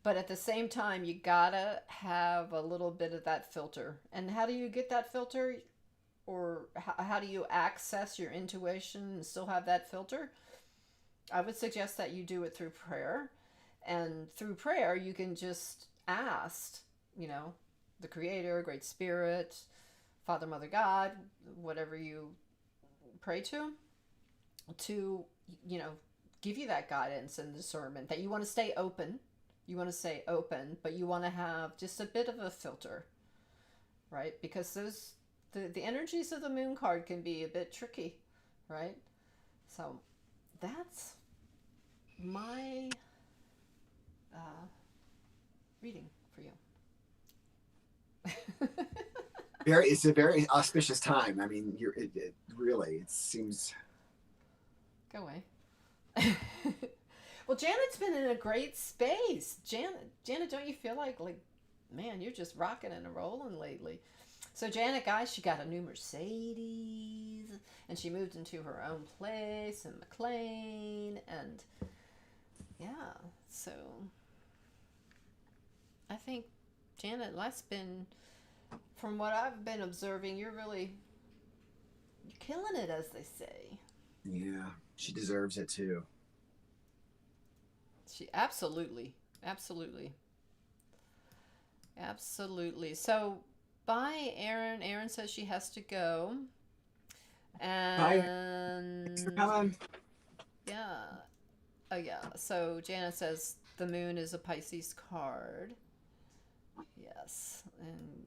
But at the same time, you gotta have a little bit of that filter. And how do you get that filter? Or how do you access your intuition and still have that filter? I would suggest that you do it through prayer. And through prayer, you can just ask, the Creator, Great Spirit, Father, Mother, God, whatever you pray to, give you that guidance and discernment that you want to stay open. You want to stay open, but you want to have just a bit of a filter, right? Because the energies of the moon card can be a bit tricky, right? So that's my reading for you. It's a very auspicious time. I mean, it seems. Go away. Well, Janet's been in a great space. Janet, don't you feel like, man, you're just rocking and rolling lately? So Janet, guys, she got a new Mercedes, and she moved into her own place in McLean, and yeah, so I think, Janet, from what I've been observing, you're killing it, as they say. Yeah, she deserves it too. She absolutely Absolutely. Absolutely. So, bye, Erin. Erin says she has to go. Bye. Thanks for And coming. yeah. Oh, yeah. So, Jana says the moon is a Pisces card. Yes. And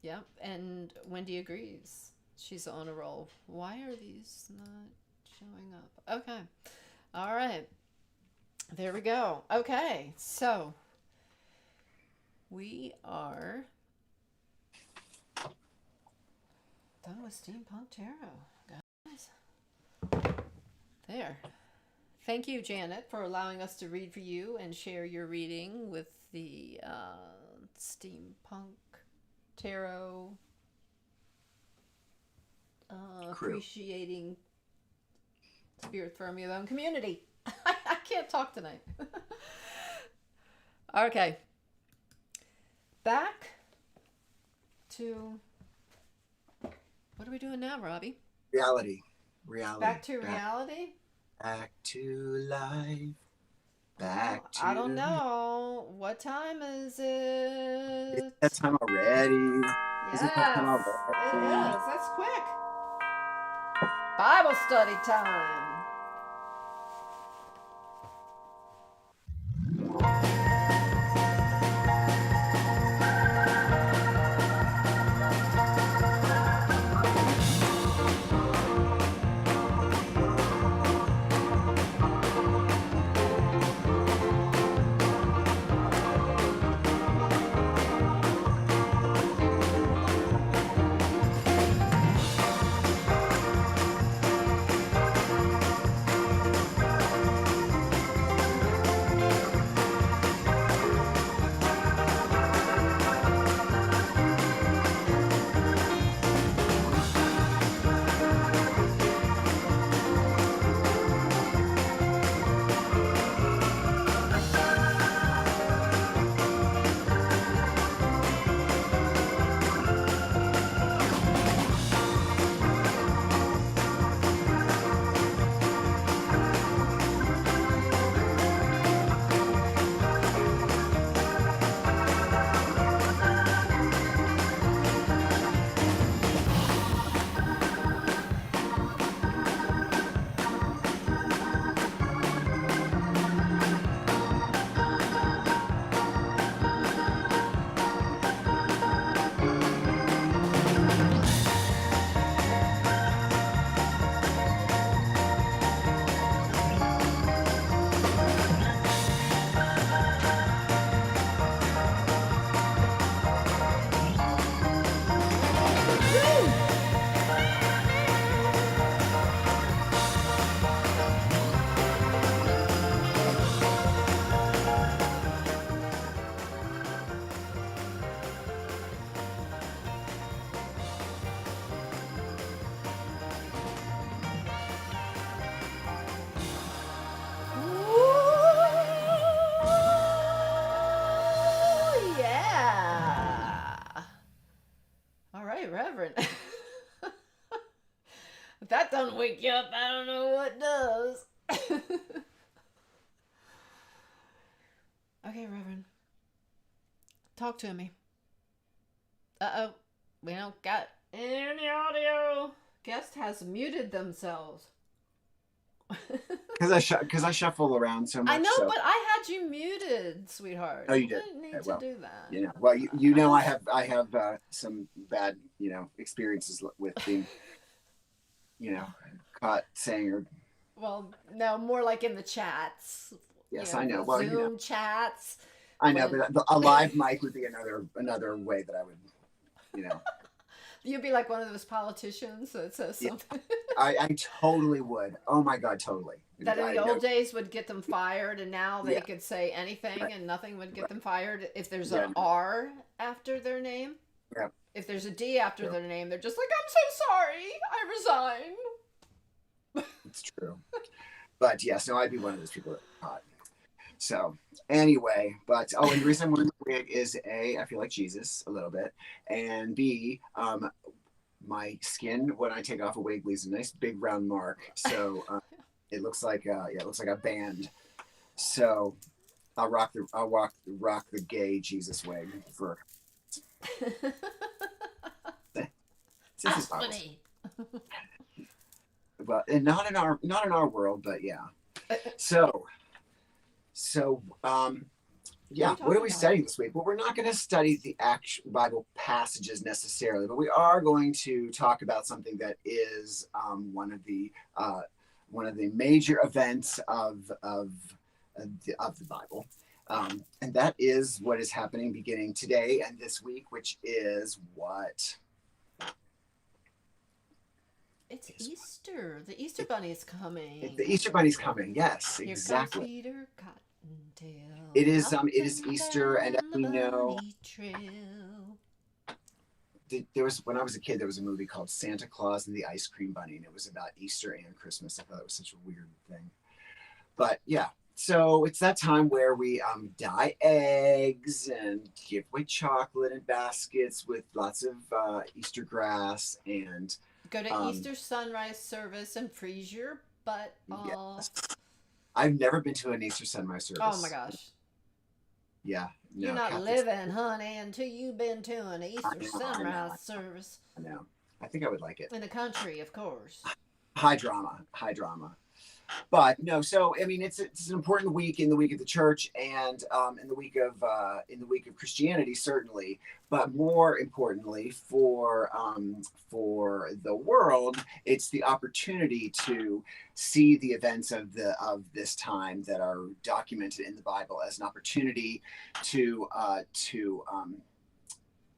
yeah. And Wendy agrees. She's on a roll. Why are these not showing up? Okay. All right. There we go. Okay. So, we are done with Steampunk Tarot, guys. There. Thank you, Janet, for allowing us to read for you and share your reading with the Steampunk Tarot appreciating Spirit Throw Me a Bone community. I can't talk tonight. Okay. Back to what are we doing now, Robbie? Reality. Back to reality? Back to life. Back to... I don't know. What time is it? It's that time already. Yes, Is it that time it already? is. That's quick. Bible study time. Reverend. If that doesn't wake you up, I don't know what does. Okay, Reverend. Talk to me. Uh-oh. We don't got any audio. Guest has muted themselves. Because I shuffle around so much. I know, so. But I had you muted, sweetheart. Oh, you did. Didn't need to do that. You know, well, you know, I have some bad, experiences with being, caught saying or. Well, no, more like in the chats. Yes, I know. Well, Zoom chats. I know, but a live mic would be another way that I would, You'd be like one of those politicians that says something. I totally would. Oh my God, totally. That in the old days would get them fired, and now they could say anything and nothing would get them fired. If there's an R after their name, if there's a D after their name, they're just like, I'm so sorry, I resign. It's true. But yes, no, I'd be one of those people that are hot. So anyway, and the reason I'm wearing the wig is A, I feel like Jesus a little bit, and B, my skin when I take off a wig leaves a nice big round mark. So it looks like a band. So rock the gay Jesus way for since it's Bible. But and not in our world, but yeah. So yeah, what are we studying this week? Well, we're not going to study the actual Bible passages necessarily, but we are going to talk about something that is one of the major events of the Bible, and that is what is happening beginning today and this week, which is what? It's Easter. The Easter Bunny is coming. The Easter Bunny's coming. Yes, Here exactly. comes Peter Cottontail. It is Easter, and as we know, there was, when I was a kid, there was a movie called Santa Claus and the Ice Cream Bunny, and it was about Easter and Christmas. I thought it was such a weird thing, but yeah. So it's that time where we dye eggs and give away chocolate in baskets with lots of Easter grass, and go to Easter sunrise service and freeze your butt off. Yes. I've never been to an Easter sunrise service. Oh my gosh. Yeah. No, you're not living, honey, until you've been to an Easter sunrise service. I know. I think I would like it. In the country, of course. High drama. But no, so I mean, it's an important week in the week of the church, and in the week of Christianity, certainly. But more importantly, for the world, it's the opportunity to see the events of this time that are documented in the Bible as an opportunity to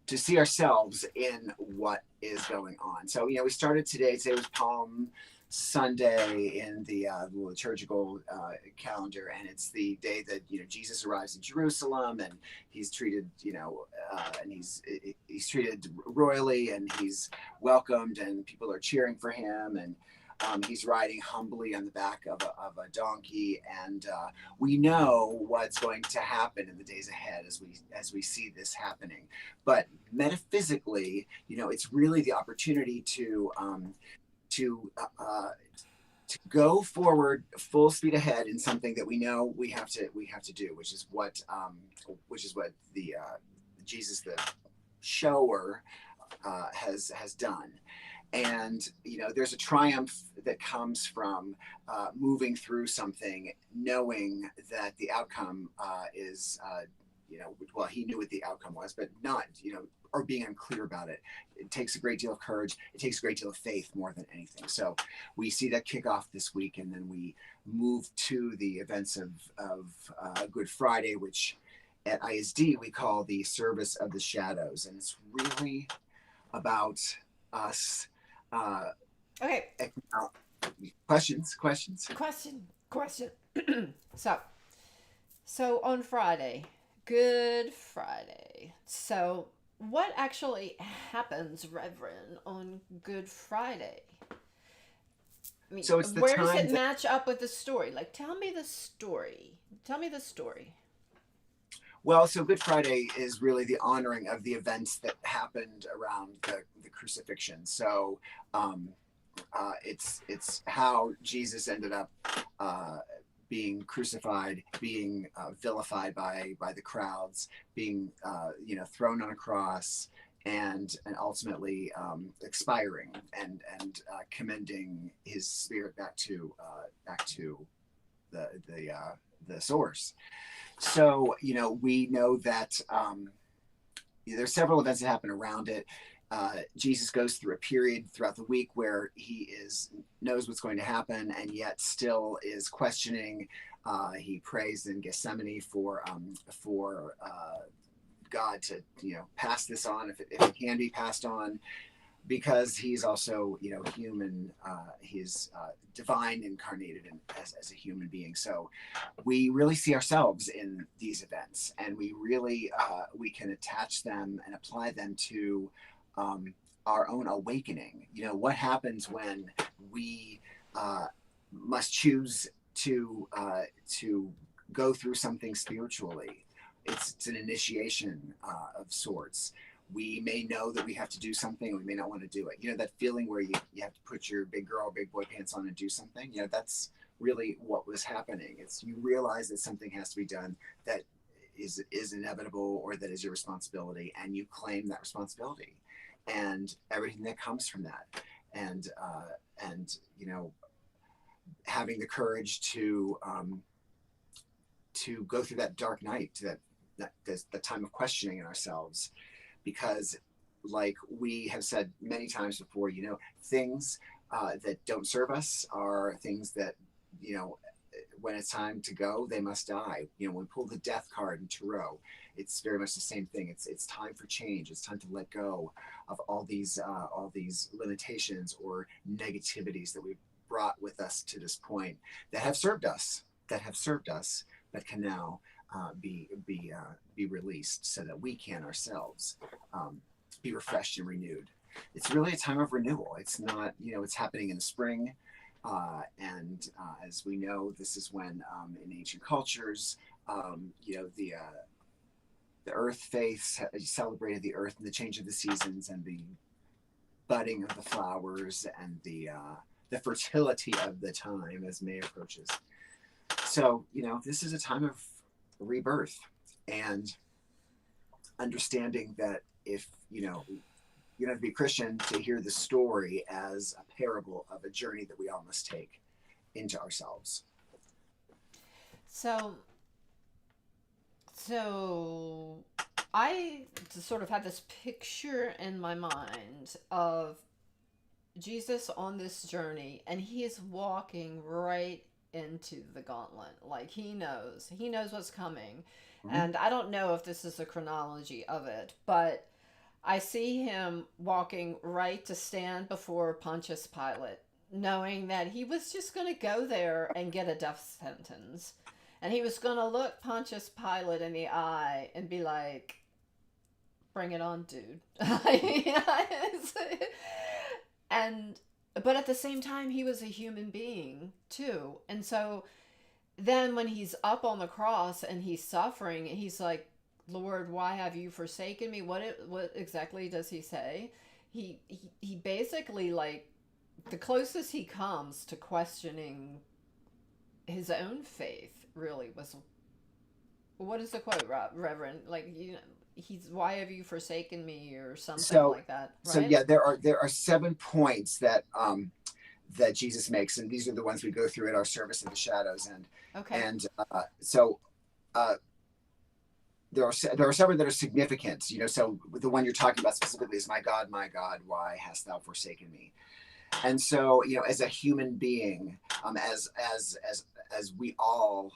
see ourselves in what is going on. So we started today. Today was Palm Sunday in the liturgical calendar, and it's the day that Jesus arrives in Jerusalem, and he's treated and he's treated royally, and he's welcomed, and people are cheering for him, and he's riding humbly on the back of a donkey, and we know what's going to happen in the days ahead as we see this happening. But metaphysically, it's really the opportunity to go forward full speed ahead in something that we know we have to do, which is what the Jesus the shower has done. And there's a triumph that comes from moving through something, knowing that the outcome is well, he knew what the outcome was, but not or being unclear about it. It takes a great deal of courage. It takes a great deal of faith more than anything. So we see that kick off this week, and then we move to the events of Good Friday, which at ISD we call the Service of the Shadows, and it's really about us. Okay. Questions. Question. So on Friday, Good Friday. So what actually happens, Reverend, on Good Friday? I mean, so it's where does it match up with the story? Like, tell me the story. Well, so Good Friday is really the honoring of the events that happened around the crucifixion. So it's how Jesus ended up being crucified, being vilified by the crowds, being thrown on a cross, and ultimately expiring and commending his spirit back to the source. So we know that there's several events that happen around it. Jesus goes through a period throughout the week where he knows what's going to happen, and yet still is questioning. He prays in Gethsemane for God to pass this on, if it can be passed on, because he's also human. He's divine incarnated as a human being. So we really see ourselves in these events, and we really we can attach them and apply them to our own awakening. What happens when we must choose to go through something spiritually? It's an initiation of sorts. We may know that we have to do something, and we may not want to do it. That feeling where you have to put your big girl, big boy pants on and do something. That's really what was happening. It's you realize that something has to be done that is inevitable or that is your responsibility, and you claim that responsibility and everything that comes from that. And you know, having the courage to go through that dark night, to the time of questioning in ourselves, because like we have said many times before, you know, things that don't serve us are things that, you know, when it's time to go, they must die. You know, when we pull the death card in Tarot, it's very much the same thing. It's time for change. It's time to let go of all these limitations or negativities that we've brought with us to this point that have served us, but can now be released so that we can ourselves be refreshed and renewed. It's really a time of renewal. It's not, you know, it's happening in the spring. And as we know, this is when in ancient cultures, you know, the earth faith celebrated the earth and the change of the seasons and the budding of the flowers and the fertility of the time as May approaches. So, you know, this is a time of rebirth and understanding that if, you know, you don't have to be a Christian to hear the story as a parable of a journey that we all must take into ourselves. So I sort of had this picture in my mind of Jesus on this journey, and he is walking right into the gauntlet. Like he knows what's coming. Mm-hmm. And I don't know if this is a chronology of it, but I see him walking right to stand before Pontius Pilate, knowing that he was just going to go there and get a death sentence. And he was going to look Pontius Pilate in the eye and be like, bring it on, dude. But at the same time, he was a human being too. And so then when he's up on the cross and he's suffering, he's like, Lord, why have you forsaken me? What exactly does he say? He basically, like, the closest he comes to questioning his own faith really was, what is the quote, Reverend? Like, you know, he's, why have you forsaken me, or something like that, right? So yeah, there are 7 points that that Jesus makes, and these are the ones we go through at our service in the shadows. And okay. And there are several that are significant, you know. So the one you're talking about specifically is, my God, why hast thou forsaken me? And so, you know, as a human being, as we all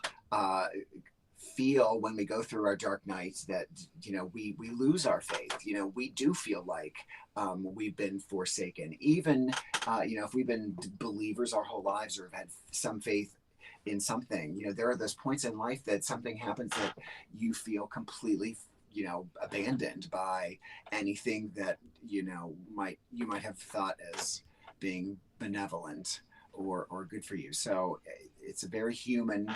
feel when we go through our dark nights, that, you know, we lose our faith. You know, we do feel like we've been forsaken. Even, you know, if we've been believers our whole lives or have had some faith in something, you know, there are those points in life that something happens that you feel completely, you know, abandoned by anything that, you know, you might have thought as being benevolent or good for you. So it's a very human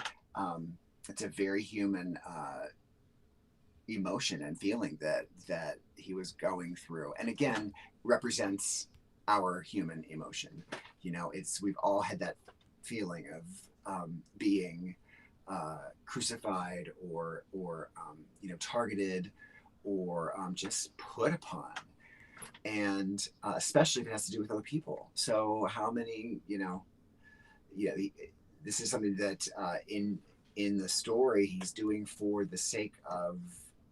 emotion and feeling that he was going through, and again represents our human emotion. You know, we've all had that feeling of being crucified or you know, targeted or just put upon, and especially if it has to do with other people. So how many, you know, yeah, this is something that in the story he's doing for the sake of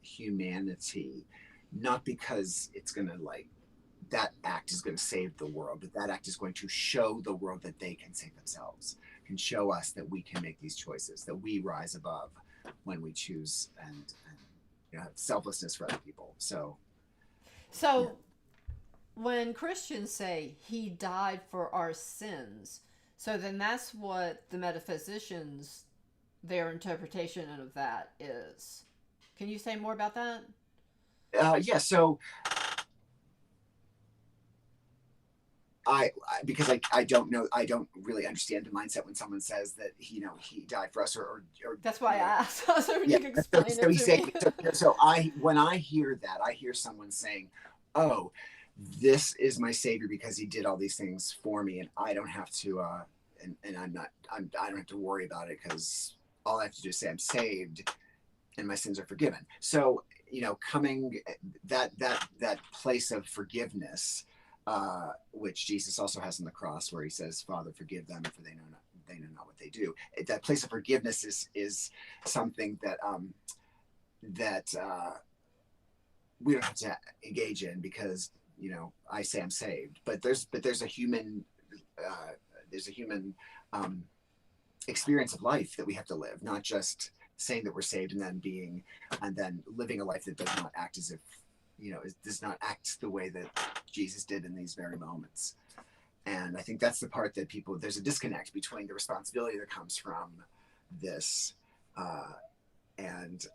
humanity, not because it's gonna, like, that act is going to save the world, but that act is going to show the world that they can save themselves, can show us that we can make these choices, that we rise above when we choose and you know, have selflessness for other people. So yeah. When Christians say he died for our sins, so then that's what the metaphysicians, their interpretation of that is. Can you say more about that? Yeah. So because I don't know, I don't really understand the mindset when someone says that, you know, he died for us, or that's why I asked. So yeah, you can explain it to me. So when I hear that, I hear someone saying, oh, this is my savior because he did all these things for me, and I don't have to and I don't have to worry about it because all I have to do is say I'm saved and my sins are forgiven. So, you know, coming that place of forgiveness, which Jesus also has on the cross, where he says, Father, forgive them, for they know not what they do. That place of forgiveness is something that we don't have to engage in, because, you know, I say I'm saved, but there's a human experience of life that we have to live, not just saying that we're saved and then living a life that does not act as if, you know, it does not act the way that Jesus did in these very moments. And I think that's the part that there's a disconnect between the responsibility that comes from this and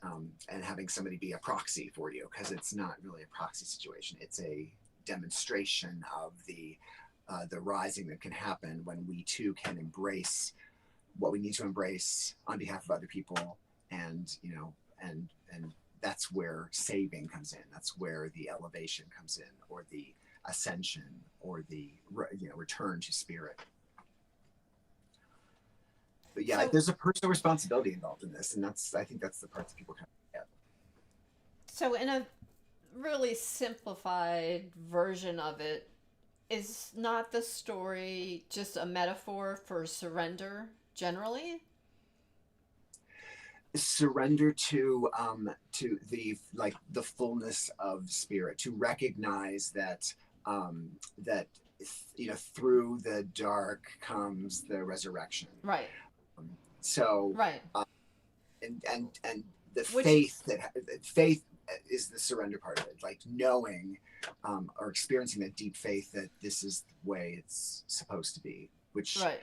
having somebody be a proxy for you, because it's not really a proxy situation. It's a demonstration of the rising that can happen when we too can embrace what we need to embrace on behalf of other people. And, you know, and that's where saving comes in. That's where the elevation comes in, or the ascension, or the, you know, return to spirit. But yeah, there's a personal responsibility involved in this, and I think that's the part that people kind of get. So in a really simplified version of it, is not the story just a metaphor for surrender generally? Surrender to the fullness of spirit, to recognize that that, you know, through the dark comes the resurrection. Right. So right. And the faith is the surrender part of it, like knowing or experiencing that deep faith that this is the way it's supposed to be, which, right.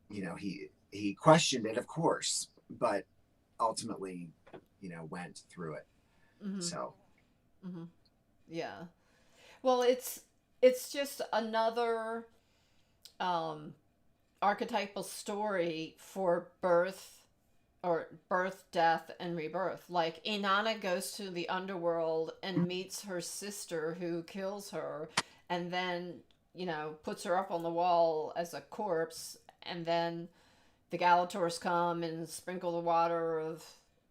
You know, he questioned it, of course, but ultimately, you know, went through it. Mm-hmm. So mm-hmm. Yeah, well, it's just another archetypal story for birth, death, and rebirth. Like, Inanna goes to the underworld and meets her sister who kills her, and then, you know, puts her up on the wall as a corpse, and then the Galators come and sprinkle the water of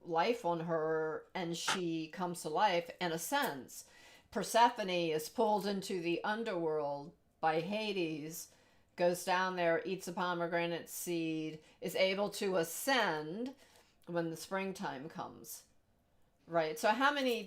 life on her, and she comes to life and ascends. Persephone is pulled into the underworld by Hades, goes down there, eats a pomegranate seed, is able to ascend when the springtime comes. Right? So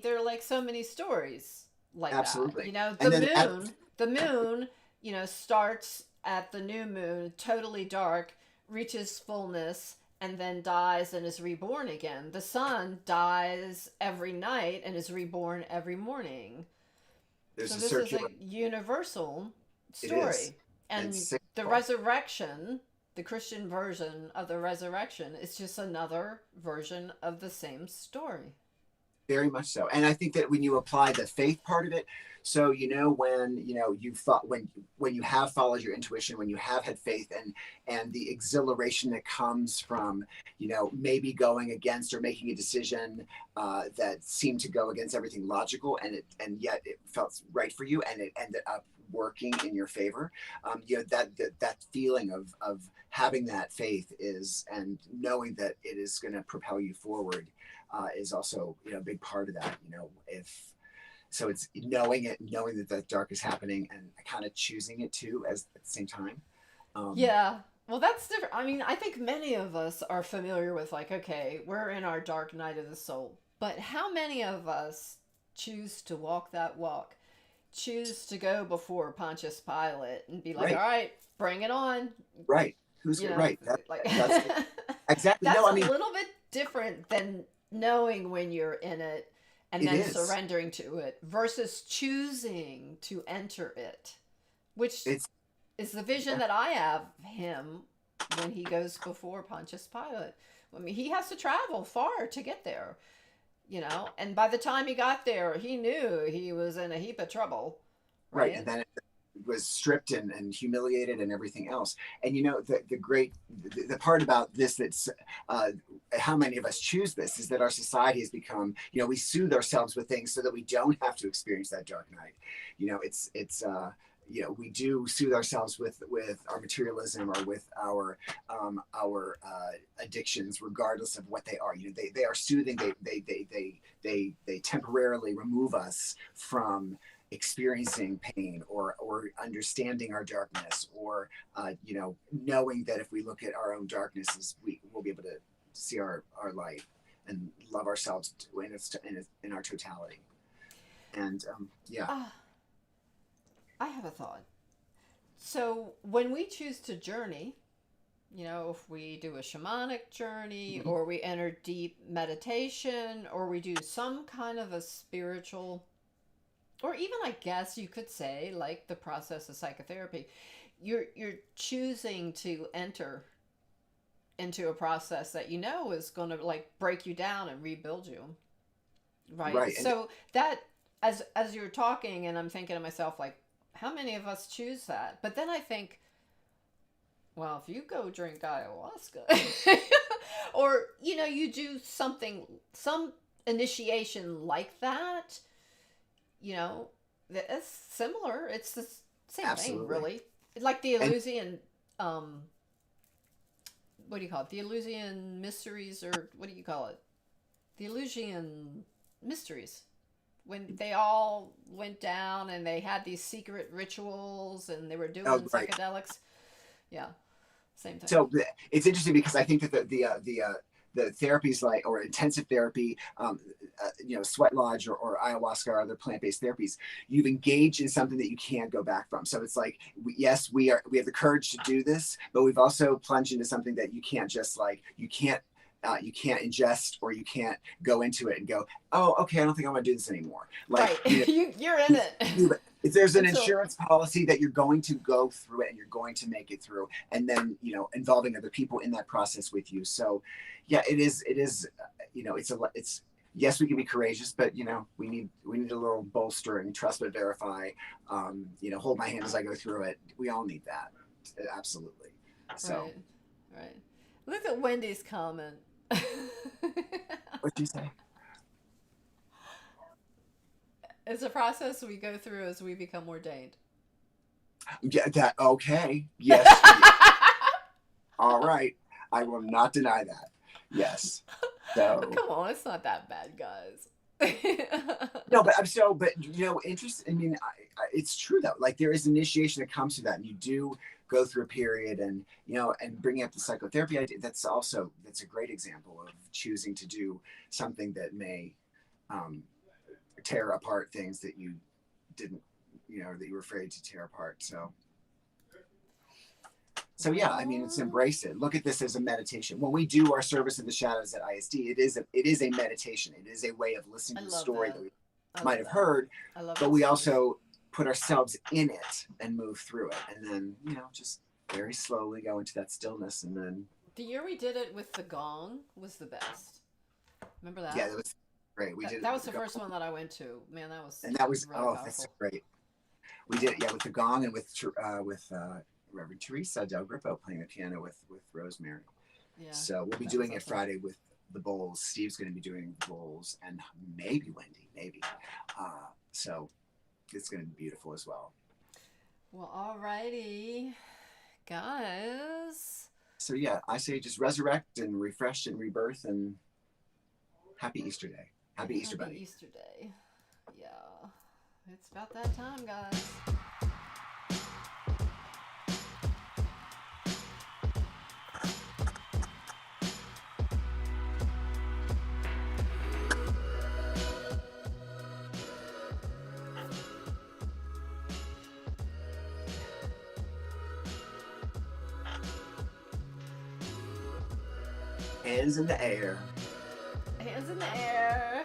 there are like so many stories like absolutely. that. You know, the moon, you know, starts at the new moon, totally dark, reaches fullness, and then dies and is reborn again. The sun dies every night and is reborn every morning. So this is a universal story. And the resurrection, the Christian version of the resurrection, is just another version of the same story. Very much so. And I think that when you apply the faith part of it, so, you know, when, you know, you thought, when you have followed your intuition, when you have had faith, and the exhilaration that comes from, you know, maybe going against or making a decision that seemed to go against everything logical, and yet it felt right for you, and it ended up working in your favor. You know, that feeling of having that faith and knowing that it is going to propel you forward is also, you know, a big part of that. You know, so it's knowing that the dark is happening, and kind of choosing it too at the same time. Yeah. Well, that's different. I mean, I think many of us are familiar with, like, okay, we're in our dark night of the soul, but how many of us choose to walk that walk, choose to go before Pontius Pilate and be like, right. All right, bring it on. Right. Who's right? That's exactly. That's a little bit different than knowing when you're in it and then surrendering to it versus choosing to enter it, which is the vision that I have him when he goes before Pontius Pilate. I mean, he has to travel far to get there, you know, and by the time he got there, he knew he was in a heap of trouble. Right. And then it was stripped and humiliated and everything else. And, you know, the part about this that's how many of us choose this is that our society has become, you know, we soothe ourselves with things so that we don't have to experience that dark night. You know, we do soothe ourselves with our materialism or with our addictions, regardless of what they are. They are soothing. They temporarily remove us from experiencing pain or understanding our darkness, or knowing that if we look at our own darknesses, we'll be able to see our light and love ourselves in our totality. And I have a thought. So when we choose to journey, if we do a shamanic journey, or we enter deep meditation, or we do some kind of a spiritual, or even, I guess you could say, like the process of psychotherapy, you're choosing to enter into a process that is going to like break you down and rebuild you, right? So that, as you're talking, and I'm thinking to myself, like, how many of us choose that? But then I think, well, if you go drink ayahuasca or you do some initiation like that, it's similar. It's the same thing, really. Like the Eleusinian, what do you call it? The Eleusinian mysteries, or what do you call it? The Eleusinian mysteries. When they all went down and they had these secret rituals and they were doing psychedelics. Yeah, same thing. So it's interesting because I think that the therapies like, or intensive therapy, sweat lodge or ayahuasca or other plant-based therapies, you've engaged in something that you can't go back from. So it's like, yes, we have the courage to do this, but we've also plunged into something that you can't just you can't ingest, or you can't go into it and go, oh, okay, I don't think I want to do this anymore. Like, right. You're in it. If there's an insurance policy that you're going to go through it and you're going to make it through, and then, involving other people in that process with you. So yeah, it is, it's, yes, we can be courageous, but we need a little bolstering, trust but verify, hold my hand as I go through it. We all need that. Absolutely. So. Right. Look at Wendy's comment. What'd you say? It's a process we go through as we become ordained. Yeah, okay. Yes. All right. I will not deny that. Yes. So. Come on, it's not that bad, guys. No, but interesting. I mean, it's true though. Like, there is initiation that comes to that, and you do go through a period, and and bringing up the psychotherapy idea, that's a great example of choosing to do something that may tear apart things that you didn't, that you were afraid to tear apart. So yeah, I mean, it's embrace it. Look at this as a meditation. When we do our service in the shadows at ISD, it is a meditation. It is a way of listening to the story that we might have heard, but we also put ourselves in it and move through it, and then just very slowly go into that stillness. And then the year we did it with the gong was the best. Remember that? Yeah, that was great. That was the first one that I went to. Man, that was really powerful. That's great. We did it, with the gong, and with Reverend Teresa Del Grippo playing the piano with Rosemary. Yeah. So we'll be doing it Friday with the bowls. Steve's going to be doing the bowls, and maybe Wendy, so it's going to be beautiful as well. Well, alrighty, guys. So yeah, I say just resurrect and refresh and rebirth, and happy Easter Day. Happy Easter Bunny. Happy Easter Day. Yeah, it's about that time, guys. Hands in the air. Hands in the air.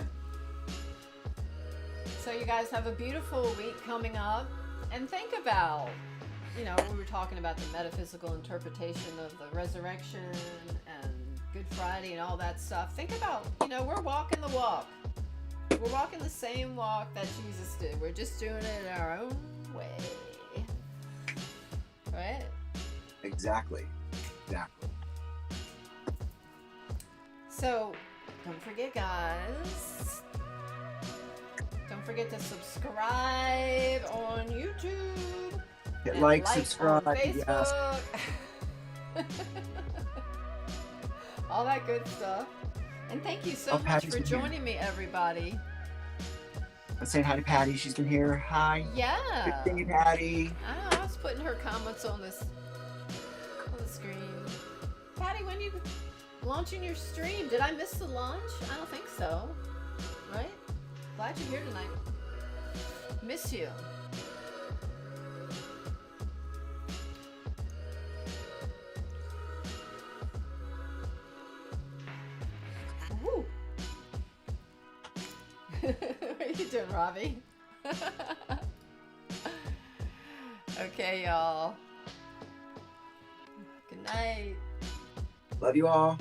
So you guys have a beautiful week coming up. And think about, we were talking about the metaphysical interpretation of the resurrection and Good Friday and all that stuff. Think about, we're walking the walk. We're walking the same walk that Jesus did. We're just doing it in our own way. Right? Exactly. So, don't forget, guys. Don't forget to subscribe on YouTube. Hit and like, on subscribe, yes. Facebook. All that good stuff. And thank you so much Patty's for been here. joining me, everybody. Let's say hi to Patty. She's been here. Hi. Yeah. Good seeing you, Patty. I was putting her comments on the screen. Patty, when you launching your stream? Did I miss the launch? I don't think so. Right? Glad you're here tonight. Miss you. Woo. What are you doing, Robbie? Okay, y'all. Good night. Love you all.